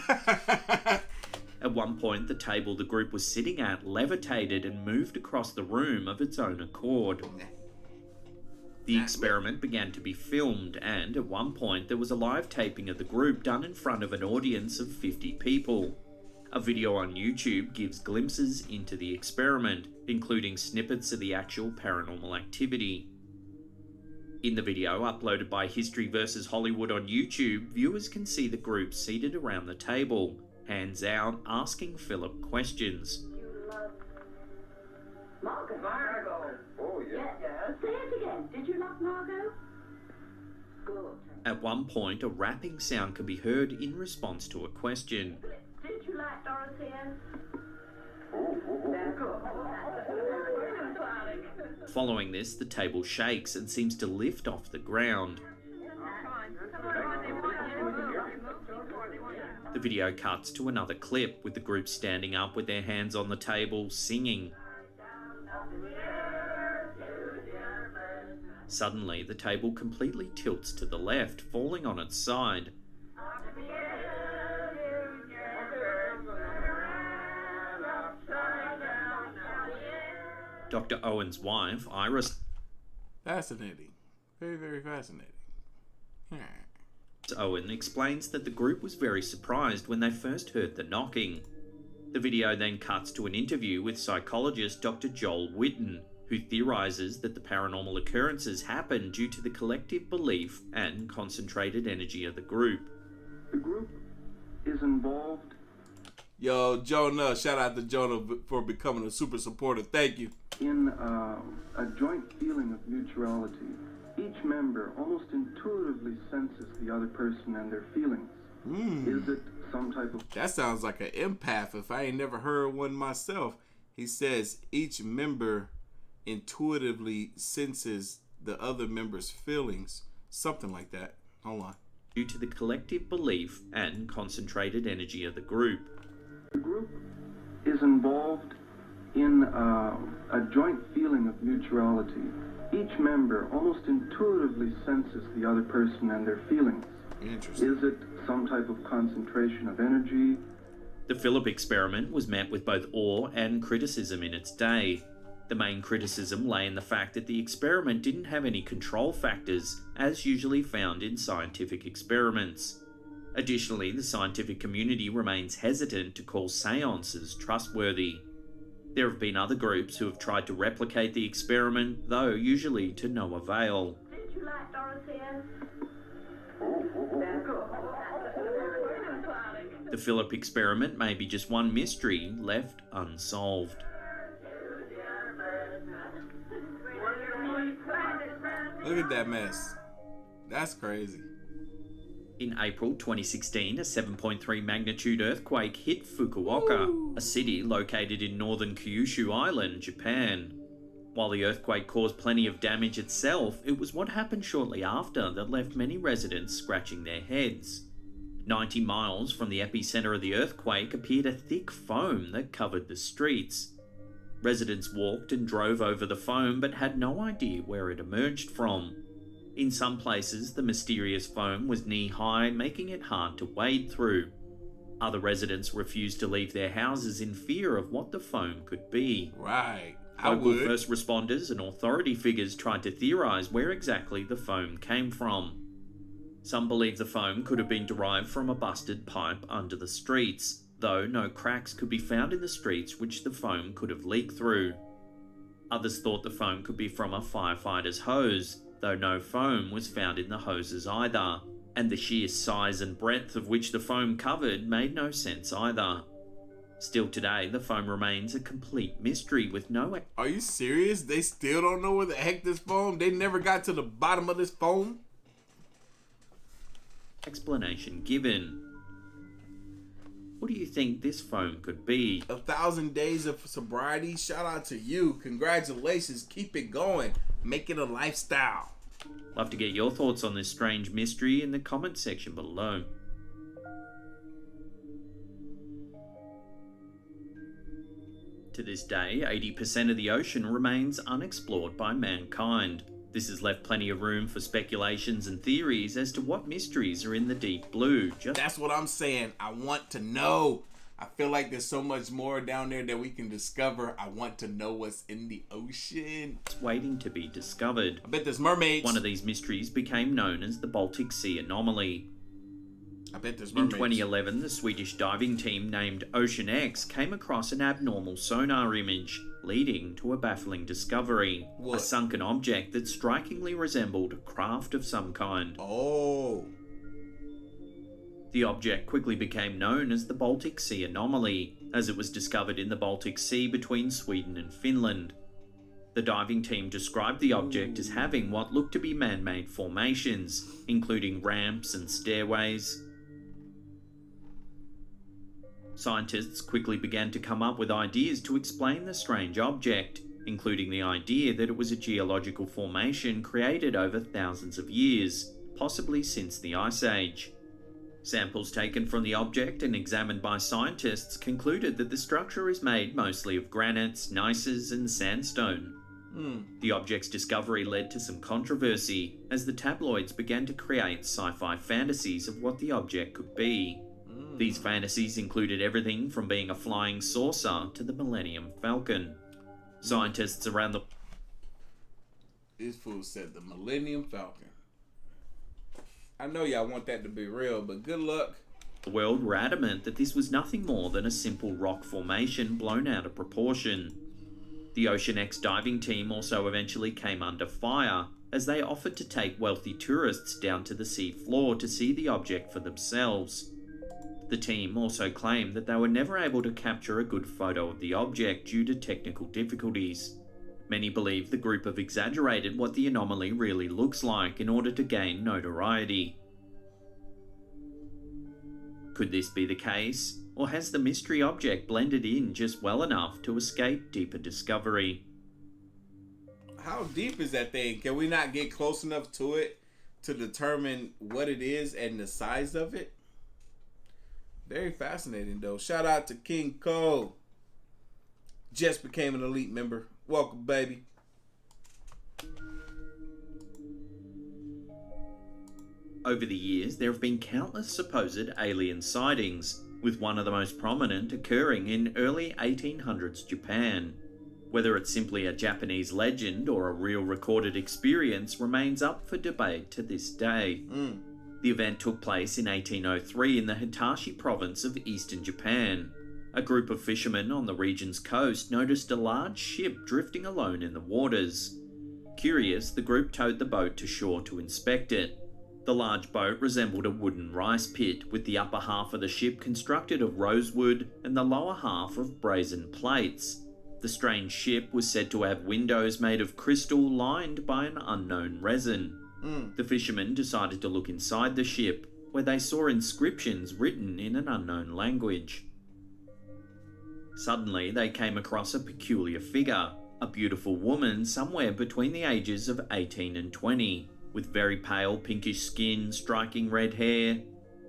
At one point, the table the group was sitting at levitated and moved across the room of its own accord. The experiment began to be filmed, and at one point there was a live taping of the group done in front of an audience of 50 people. A video on YouTube gives glimpses into the experiment, including snippets of the actual paranormal activity. In the video, uploaded by History vs. Hollywood on YouTube, viewers can see the group seated around the table, hands out, asking Philip questions. Margot. Oh, yeah. Say it again. Did you love Margot? Good. At one point, a rapping sound could be heard in response to a question. Did you like Dorothea? Following this, the table shakes and seems to lift off the ground. The video cuts to another clip with the group standing up with their hands on the table, singing. Suddenly, the table completely tilts to the left, falling on its side. Dr. Owen's wife, Iris, Fascinating. Very, very fascinating. Owen explains that the group was very surprised when they first heard the knocking. The video then cuts to an interview with psychologist Dr. Joel Witten, who theorizes that the paranormal occurrences happen due to the collective belief and concentrated energy of the group. The group is involved. Yo, Jonah, shout out to Jonah for becoming a super supporter. Thank you. In a joint feeling of mutuality. Each member almost intuitively senses the other person and their feelings. Is it some type of... That sounds like an empath if I ain't never heard one myself. He says each member intuitively senses the other member's feelings. Something like that. Hold on. Due to the collective belief and concentrated energy of the group. The group is involved in a joint feeling of mutuality. Each member almost intuitively senses the other person and their feelings. Interesting. Is it some type of concentration of energy? The Philip experiment was met with both awe and criticism in its day. The main criticism lay in the fact that the experiment didn't have any control factors, as usually found in scientific experiments. Additionally, the scientific community remains hesitant to call seances trustworthy. There have been other groups who have tried to replicate the experiment, though usually to no avail. Did you like Dorothea? The Philip experiment may be just one mystery left unsolved. Look at that mess. That's crazy. In April 2016, a 7.3 magnitude earthquake hit Fukuoka, a city located in northern Kyushu Island, Japan. While the earthquake caused plenty of damage itself, it was what happened shortly after that left many residents scratching their heads. 90 miles from the epicenter of the earthquake appeared a thick foam that covered the streets. Residents walked and drove over the foam but had no idea where it emerged from. In some places, the mysterious foam was knee-high, making it hard to wade through. Other residents refused to leave their houses in fear of what the foam could be. Right. Local first responders and authority figures tried to theorize where exactly the foam came from. Some believe the foam could have been derived from a busted pipe under the streets, though no cracks could be found in the streets which the foam could have leaked through. Others thought the foam could be from a firefighter's hose, though no foam was found in the hoses either, and the sheer size and breadth of which the foam covered made no sense either. Still today, the foam remains a complete mystery with no... Are you serious? They still don't know where the heck this foam? They never got to the bottom of this foam? Explanation given. What do you think this foam could be? 1,000 days of sobriety. Shout out to you. Congratulations. Keep it going. Make it a lifestyle. Love to get your thoughts on this strange mystery in the comment section below. To this day, 80% of the ocean remains unexplored by mankind. This has left plenty of room for speculations and theories as to what mysteries are in the deep blue. That's what I'm saying. I want to know. I feel like there's so much more down there that we can discover. I want to know what's in the ocean. It's waiting to be discovered. I bet there's mermaids. One of these mysteries became known as the Baltic Sea anomaly. I bet there's mermaids. In 2011, the Swedish diving team named Ocean X came across an abnormal sonar image, leading to a baffling discovery. What? A sunken object that strikingly resembled a craft of some kind. Oh. The object quickly became known as the Baltic Sea anomaly, as it was discovered in the Baltic Sea between Sweden and Finland. The diving team described the object as having what looked to be man-made formations, including ramps and stairways. Scientists quickly began to come up with ideas to explain the strange object, including the idea that it was a geological formation created over thousands of years, possibly since the Ice Age. Samples taken from the object and examined by scientists concluded that the structure is made mostly of granites, gneisses, and sandstone. The object's discovery led to some controversy, as the tabloids began to create sci-fi fantasies of what the object could be. These fantasies included everything from being a flying saucer to the Millennium Falcon. Scientists around the... This fool said the Millennium Falcon. I know y'all want that to be real, but good luck. The world were adamant that this was nothing more than a simple rock formation blown out of proportion. The Ocean X diving team also eventually came under fire, as they offered to take wealthy tourists down to the sea floor to see the object for themselves. The team also claimed that they were never able to capture a good photo of the object due to technical difficulties. Many believe the group have exaggerated what the anomaly really looks like in order to gain notoriety. Could this be the case, or has the mystery object blended in just well enough to escape deeper discovery? How deep is that thing? Can we not get close enough to it to determine what it is and the size of it? Very fascinating though. Shout out to King Cole. Just became an elite member. Welcome, baby. Over the years, there have been countless supposed alien sightings, with one of the most prominent occurring in early 1800s Japan. Whether it's simply a Japanese legend or a real recorded experience remains up for debate to this day. The event took place in 1803 in the Hitachi province of eastern Japan. A group of fishermen on the region's coast noticed a large ship drifting alone in the waters. Curious, the group towed the boat to shore to inspect it. The large boat resembled a wooden rice pit, with the upper half of the ship constructed of rosewood and the lower half of brazen plates. The strange ship was said to have windows made of crystal lined by an unknown resin. The fishermen decided to look inside the ship, where they saw inscriptions written in an unknown language. Suddenly, they came across a peculiar figure, a beautiful woman somewhere between the ages of 18 and 20, with very pale pinkish skin, striking red hair.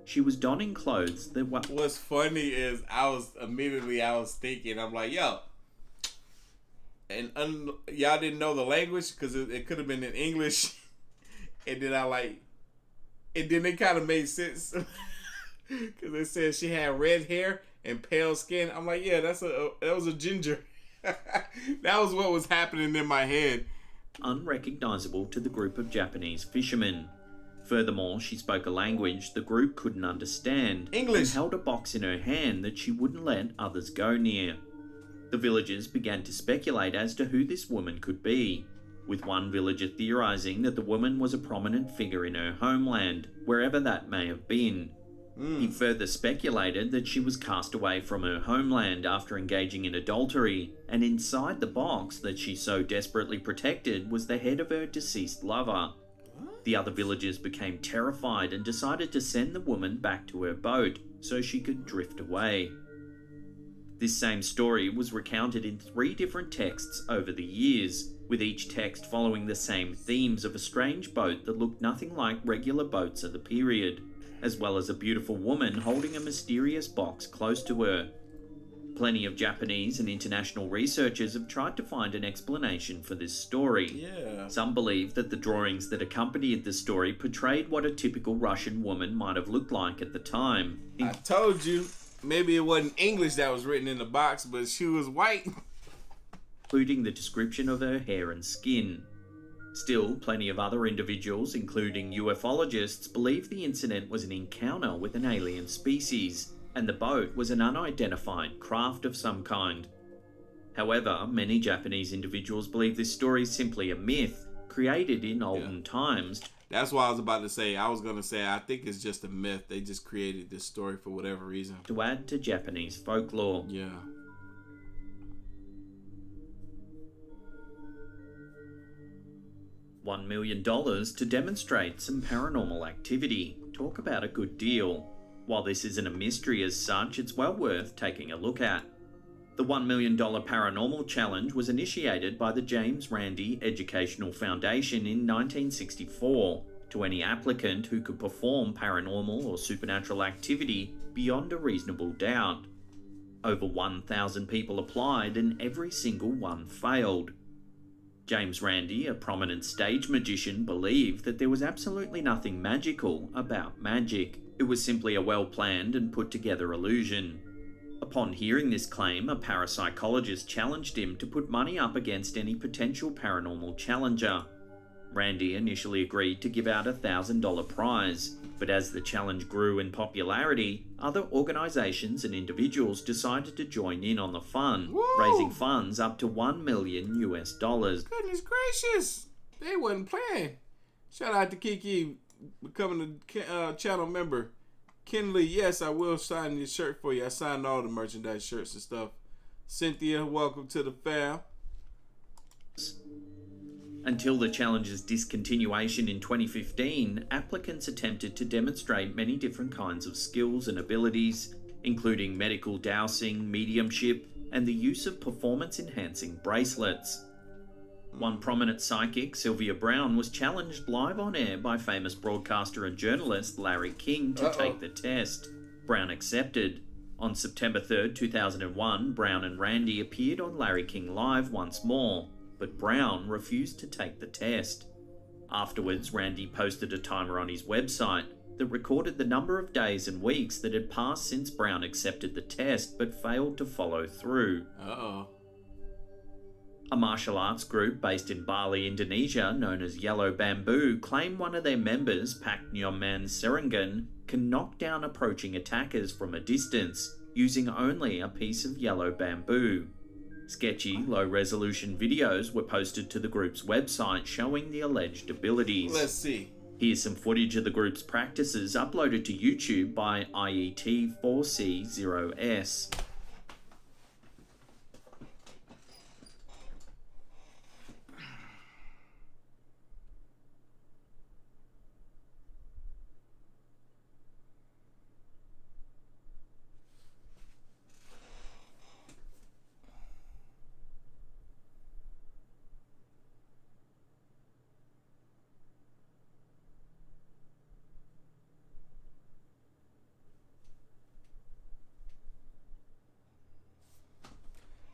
She was donning clothes that were... What's funny is I was thinking, I'm like, yo, and y'all didn't know the language because it could have been in English. And then it kind of made sense because it said she had red hair and pale skin. I'm like, yeah, that was a ginger. That was what was happening in my head. Unrecognizable to the group of Japanese fishermen. Furthermore, she spoke a language the group couldn't understand. English. And held a box in her hand that she wouldn't let others go near. The villagers began to speculate as to who this woman could be, with one villager theorizing that the woman was a prominent figure in her homeland, wherever that may have been. He further speculated that she was cast away from her homeland after engaging in adultery, and inside the box that she so desperately protected was the head of her deceased lover. The other villagers became terrified and decided to send the woman back to her boat so she could drift away. This same story was recounted in 3 different texts over the years, with each text following the same themes of a strange boat that looked nothing like regular boats of the period, as well as a beautiful woman holding a mysterious box close to her. Plenty of Japanese and international researchers have tried to find an explanation for this story. Yeah. Some believe that the drawings that accompanied the story portrayed what a typical Russian woman might have looked like at the time. I told you, maybe it wasn't English that was written in the box, but she was white. Including the description of her hair and skin. Still, plenty of other individuals, including ufologists, believe the incident was an encounter with an alien species, and the boat was an unidentified craft of some kind. However, many Japanese individuals believe this story is simply a myth, created in olden times. That's what I was about to say. I was going to say, I think it's just a myth. They just created this story for whatever reason. To add to Japanese folklore. Yeah. $1 million to demonstrate some paranormal activity. Talk about a good deal. While this isn't a mystery as such, it's well worth taking a look at. The $1 million Paranormal Challenge was initiated by the James Randi Educational Foundation in 1964 to any applicant who could perform paranormal or supernatural activity beyond a reasonable doubt. Over 1,000 people applied and every single one failed. James Randi, a prominent stage magician, believed that there was absolutely nothing magical about magic. It was simply a well-planned and put-together illusion. Upon hearing this claim, a parapsychologist challenged him to put money up against any potential paranormal challenger. Randi initially agreed to give out a $1,000 prize, but as the challenge grew in popularity, other organisations and individuals decided to join in on the fun, raising funds up to $1 million. Goodness gracious! They wasn't playing. Shout out to Kiki becoming a channel member. Kinley, yes, I will sign your shirt for you. I signed all the merchandise shirts and stuff. Cynthia, welcome to the fam. Until the challenge's discontinuation in 2015, applicants attempted to demonstrate many different kinds of skills and abilities, including medical dowsing, mediumship, and the use of performance-enhancing bracelets. One prominent psychic, Sylvia Brown, was challenged live on air by famous broadcaster and journalist Larry King to take the test. Brown accepted. On September 3rd, 2001, Brown and Randi appeared on Larry King Live once more, but Brown refused to take the test. Afterwards, Randi posted a timer on his website that recorded the number of days and weeks that had passed since Brown accepted the test but failed to follow through. A martial arts group based in Bali, Indonesia, known as Yellow Bamboo, claim one of their members, Pak Nyoman Seringan, can knock down approaching attackers from a distance using only a piece of yellow bamboo. Sketchy, low-resolution videos were posted to the group's website showing the alleged abilities. Let's see. Here's some footage of the group's practices uploaded to YouTube by IET4C0S.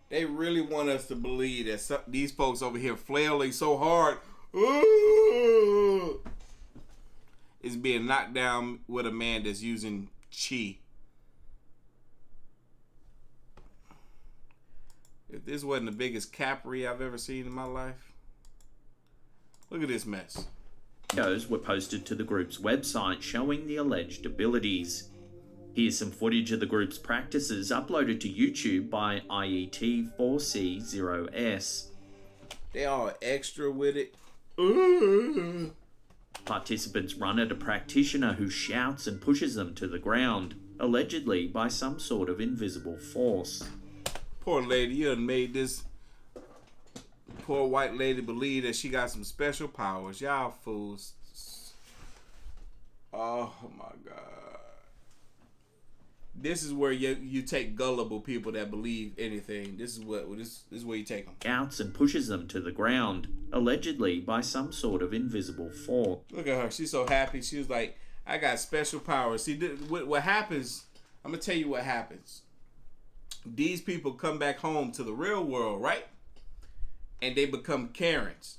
They really want us to believe that these folks over here flailing so hard is being knocked down with a man that's using chi. If this wasn't the biggest capri I've ever seen in my life, look at this mess. Videos were posted to the group's website showing the alleged abilities. Here's some footage of the group's practices uploaded to YouTube by IET4C0S. They all extra with it. Participants run at a practitioner who shouts and pushes them to the ground, allegedly by some sort of invisible force. Poor lady, you done made this poor white lady believe that she got some special powers. Y'all fools. Oh my God. This is where you take gullible people that believe anything. This is where you take them. Shouts and pushes them to the ground, allegedly by some sort of invisible force. Look at her. She's so happy. She was like, I got special powers. See, what happens, I'm going to tell you what happens. These people come back home to the real world, right? And they become Karens.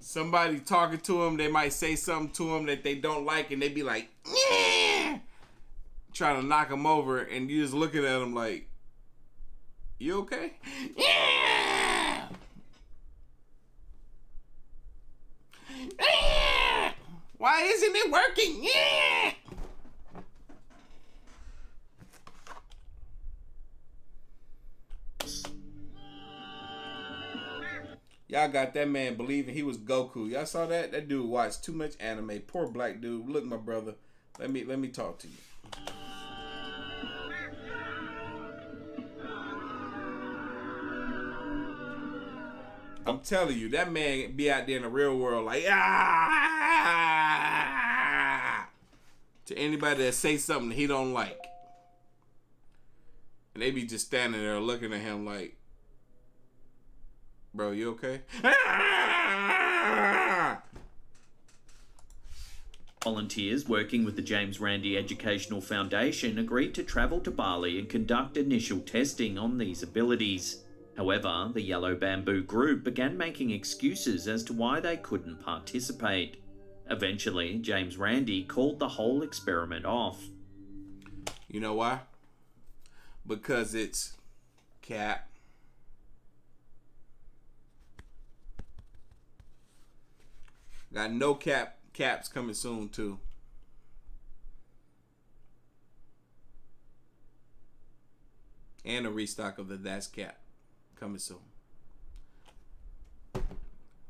Somebody talking to them, they might say something to them that they don't like, and they be like, yeah! Trying to knock them over, and you just looking at them like, you okay? Yeah! Yeah! Why isn't it working? Yeah! Y'all got that man believing he was Goku. Y'all saw that? That dude watched too much anime. Poor black dude. Look, my brother. Let me talk to you. I'm telling you, that man be out there in the real world like, ah, to anybody that say something he don't like. And they be just standing there looking at him like, bro, you okay? Volunteers working with the James Randi Educational Foundation agreed to travel to Bali and conduct initial testing on these abilities. However, the Yellow Bamboo group began making excuses as to why they couldn't participate. Eventually, James Randi called the whole experiment off. You know why? Because it's cap. Got no caps coming soon too. And a restock of the That's Cap coming soon.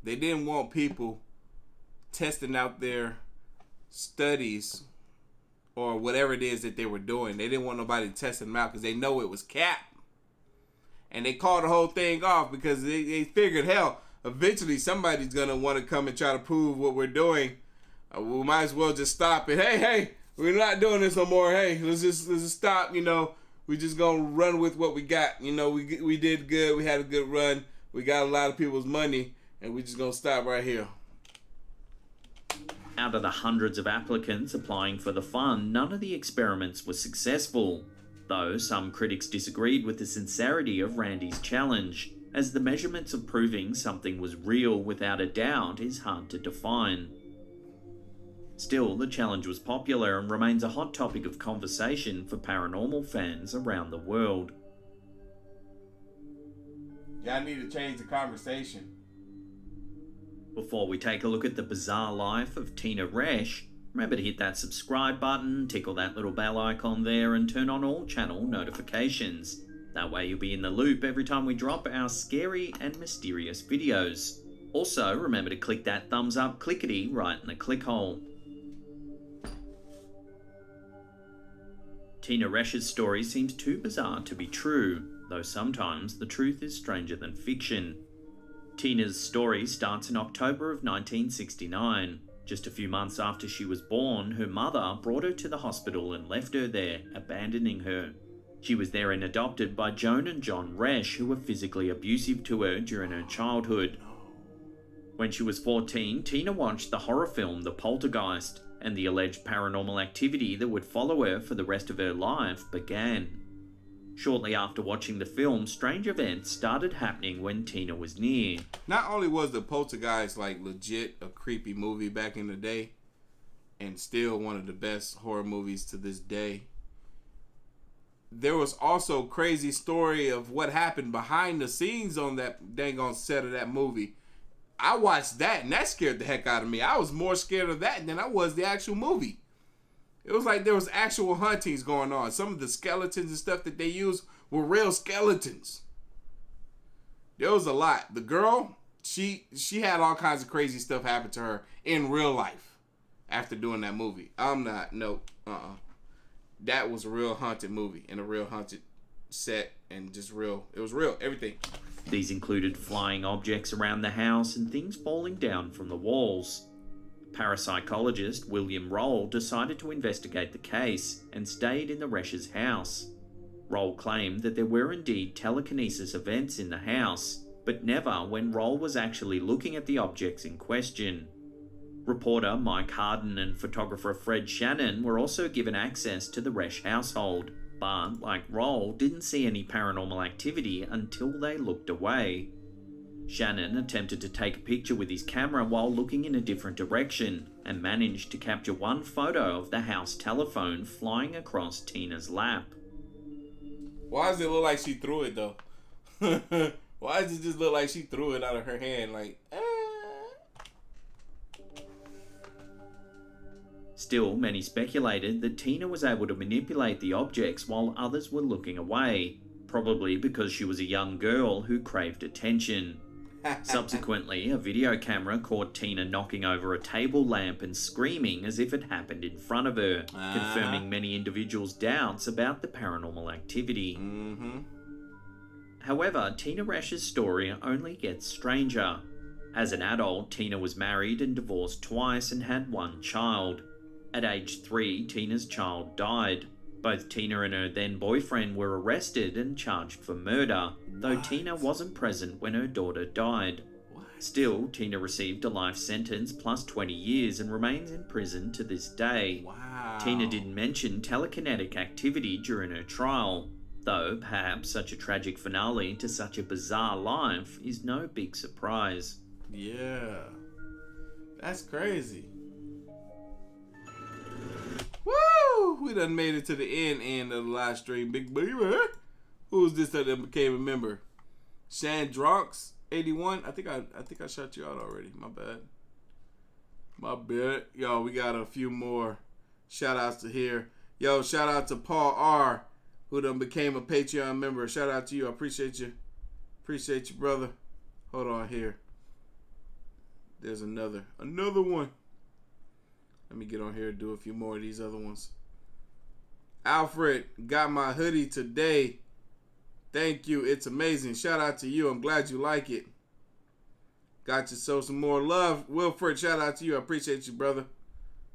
They didn't want people testing out their studies or whatever it is that they were doing. They didn't want nobody testing them out because they know it was cap. And they called the whole thing off because they figured, hell, eventually somebody's going to want to come and try to prove what we're doing. We might as well just stop it. Hey, we're not doing this no more. Hey, let's just stop, you know. We just going to run with what we got. You know, we did good. We had a good run. We got a lot of people's money. And we just going to stop right here. Out of the hundreds of applicants applying for the fund, none of the experiments were successful. Though some critics disagreed with the sincerity of Randi's challenge, as the measurements of proving something was real without a doubt is hard to define. Still, the challenge was popular and remains a hot topic of conversation for paranormal fans around the world. Y'all need to change the conversation. Before we take a look at the bizarre life of Tina Resch, remember to hit that subscribe button, tickle that little bell icon there, and turn on all channel notifications. That way you'll be in the loop every time we drop our scary and mysterious videos. Also, remember to click that thumbs up clickety right in the click hole. Tina Resch's story seems too bizarre to be true, though sometimes the truth is stranger than fiction. Tina's story starts in October of 1969. Just a few months after she was born, her mother brought her to the hospital and left her there, abandoning her. She was therein adopted by Joan and John Resch, who were physically abusive to her during her childhood. When she was 14, Tina watched the horror film The Poltergeist, and the alleged paranormal activity that would follow her for the rest of her life began. Shortly after watching the film, strange events started happening when Tina was near. Not only was The Poltergeist like legit a creepy movie back in the day, and still one of the best horror movies to this day, there was also crazy story of what happened behind the scenes on that dang on set of that movie. I watched that and that scared the heck out of me. I was more scared of that than I was the actual movie. It was like there was actual hauntings going on. Some of the skeletons and stuff that they used were real skeletons. There was a lot. The girl, she had all kinds of crazy stuff happen to her in real life after doing that movie. That was a real haunted movie and a real haunted set and just real. It was real, everything. These included flying objects around the house and things falling down from the walls. Parapsychologist William Roll decided to investigate the case and stayed in the Resch's house. Roll claimed that there were indeed telekinesis events in the house, but never when Roll was actually looking at the objects in question. Reporter Mike Harden and photographer Fred Shannon were also given access to the Resch household, but, like Roll, didn't see any paranormal activity until they looked away. Shannon attempted to take a picture with his camera while looking in a different direction, and managed to capture one photo of the house telephone flying across Tina's lap. Why does it look like she threw it though? Why does it just look like she threw it out of her hand like, Still, many speculated that Tina was able to manipulate the objects while others were looking away, probably because she was a young girl who craved attention. Subsequently, a video camera caught Tina knocking over a table lamp and screaming as if it happened in front of her, confirming many individuals' doubts about the paranormal activity. However, Tina Resch's story only gets stranger. As an adult, Tina was married and divorced twice and had one child. At age 3, Tina's child died. Both Tina and her then boyfriend were arrested and charged for murder, though Tina wasn't present when her daughter died. Still, Tina received a life sentence plus 20 years and remains in prison to this day. Tina didn't mention telekinetic activity during her trial, though perhaps such a tragic finale to such a bizarre life is no big surprise. Yeah. That's crazy. Woo! We done made it to the end of the live stream, big baby. Who was this that became a member? Shandrox 81. I think I shot you out already. My bad. Yo, we got a few more shout outs to here. Yo, shout out to Paul R, who done became a Patreon member. Shout out to you. I appreciate you. Appreciate you, brother. Hold on here. There's another one. Let me get on here and do a few more of these other ones. Alfred got my hoodie today. Thank you. It's amazing. Shout out to you. I'm glad you like it. Got you. So some more love. Wilfred, shout out to you. I appreciate you, brother.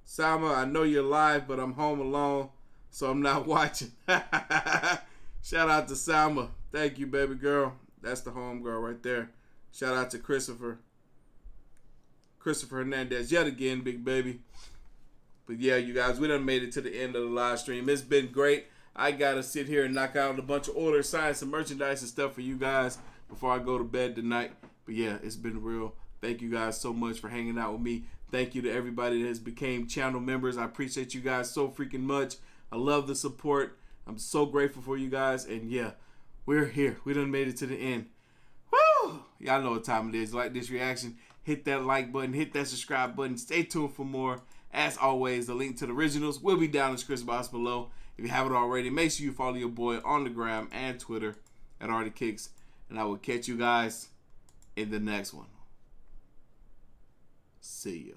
Sama, I know you're live, but I'm home alone, so I'm not watching. Shout out to Sama. Thank you, baby girl. That's the home girl right there. Shout out to Christopher Hernandez yet again, big baby. But yeah, you guys, we done made it to the end of the live stream. It's been great. I gotta sit here and knock out a bunch of orders, sign some merchandise and stuff for you guys before I go to bed tonight. But yeah, it's been real. Thank you guys so much for hanging out with me. Thank you to everybody that has became channel members. I appreciate you guys so freaking much. I love the support. I'm so grateful for you guys. And yeah, we're here. We done made it to the end. Woo! Y'all know what time it is. Like this reaction, hit that like button, hit that subscribe button. Stay tuned for more. As always, the link to the originals will be down in the description box below. If you haven't already, make sure you follow your boy on the gram and Twitter at Artofkickz. And I will catch you guys in the next one. See ya.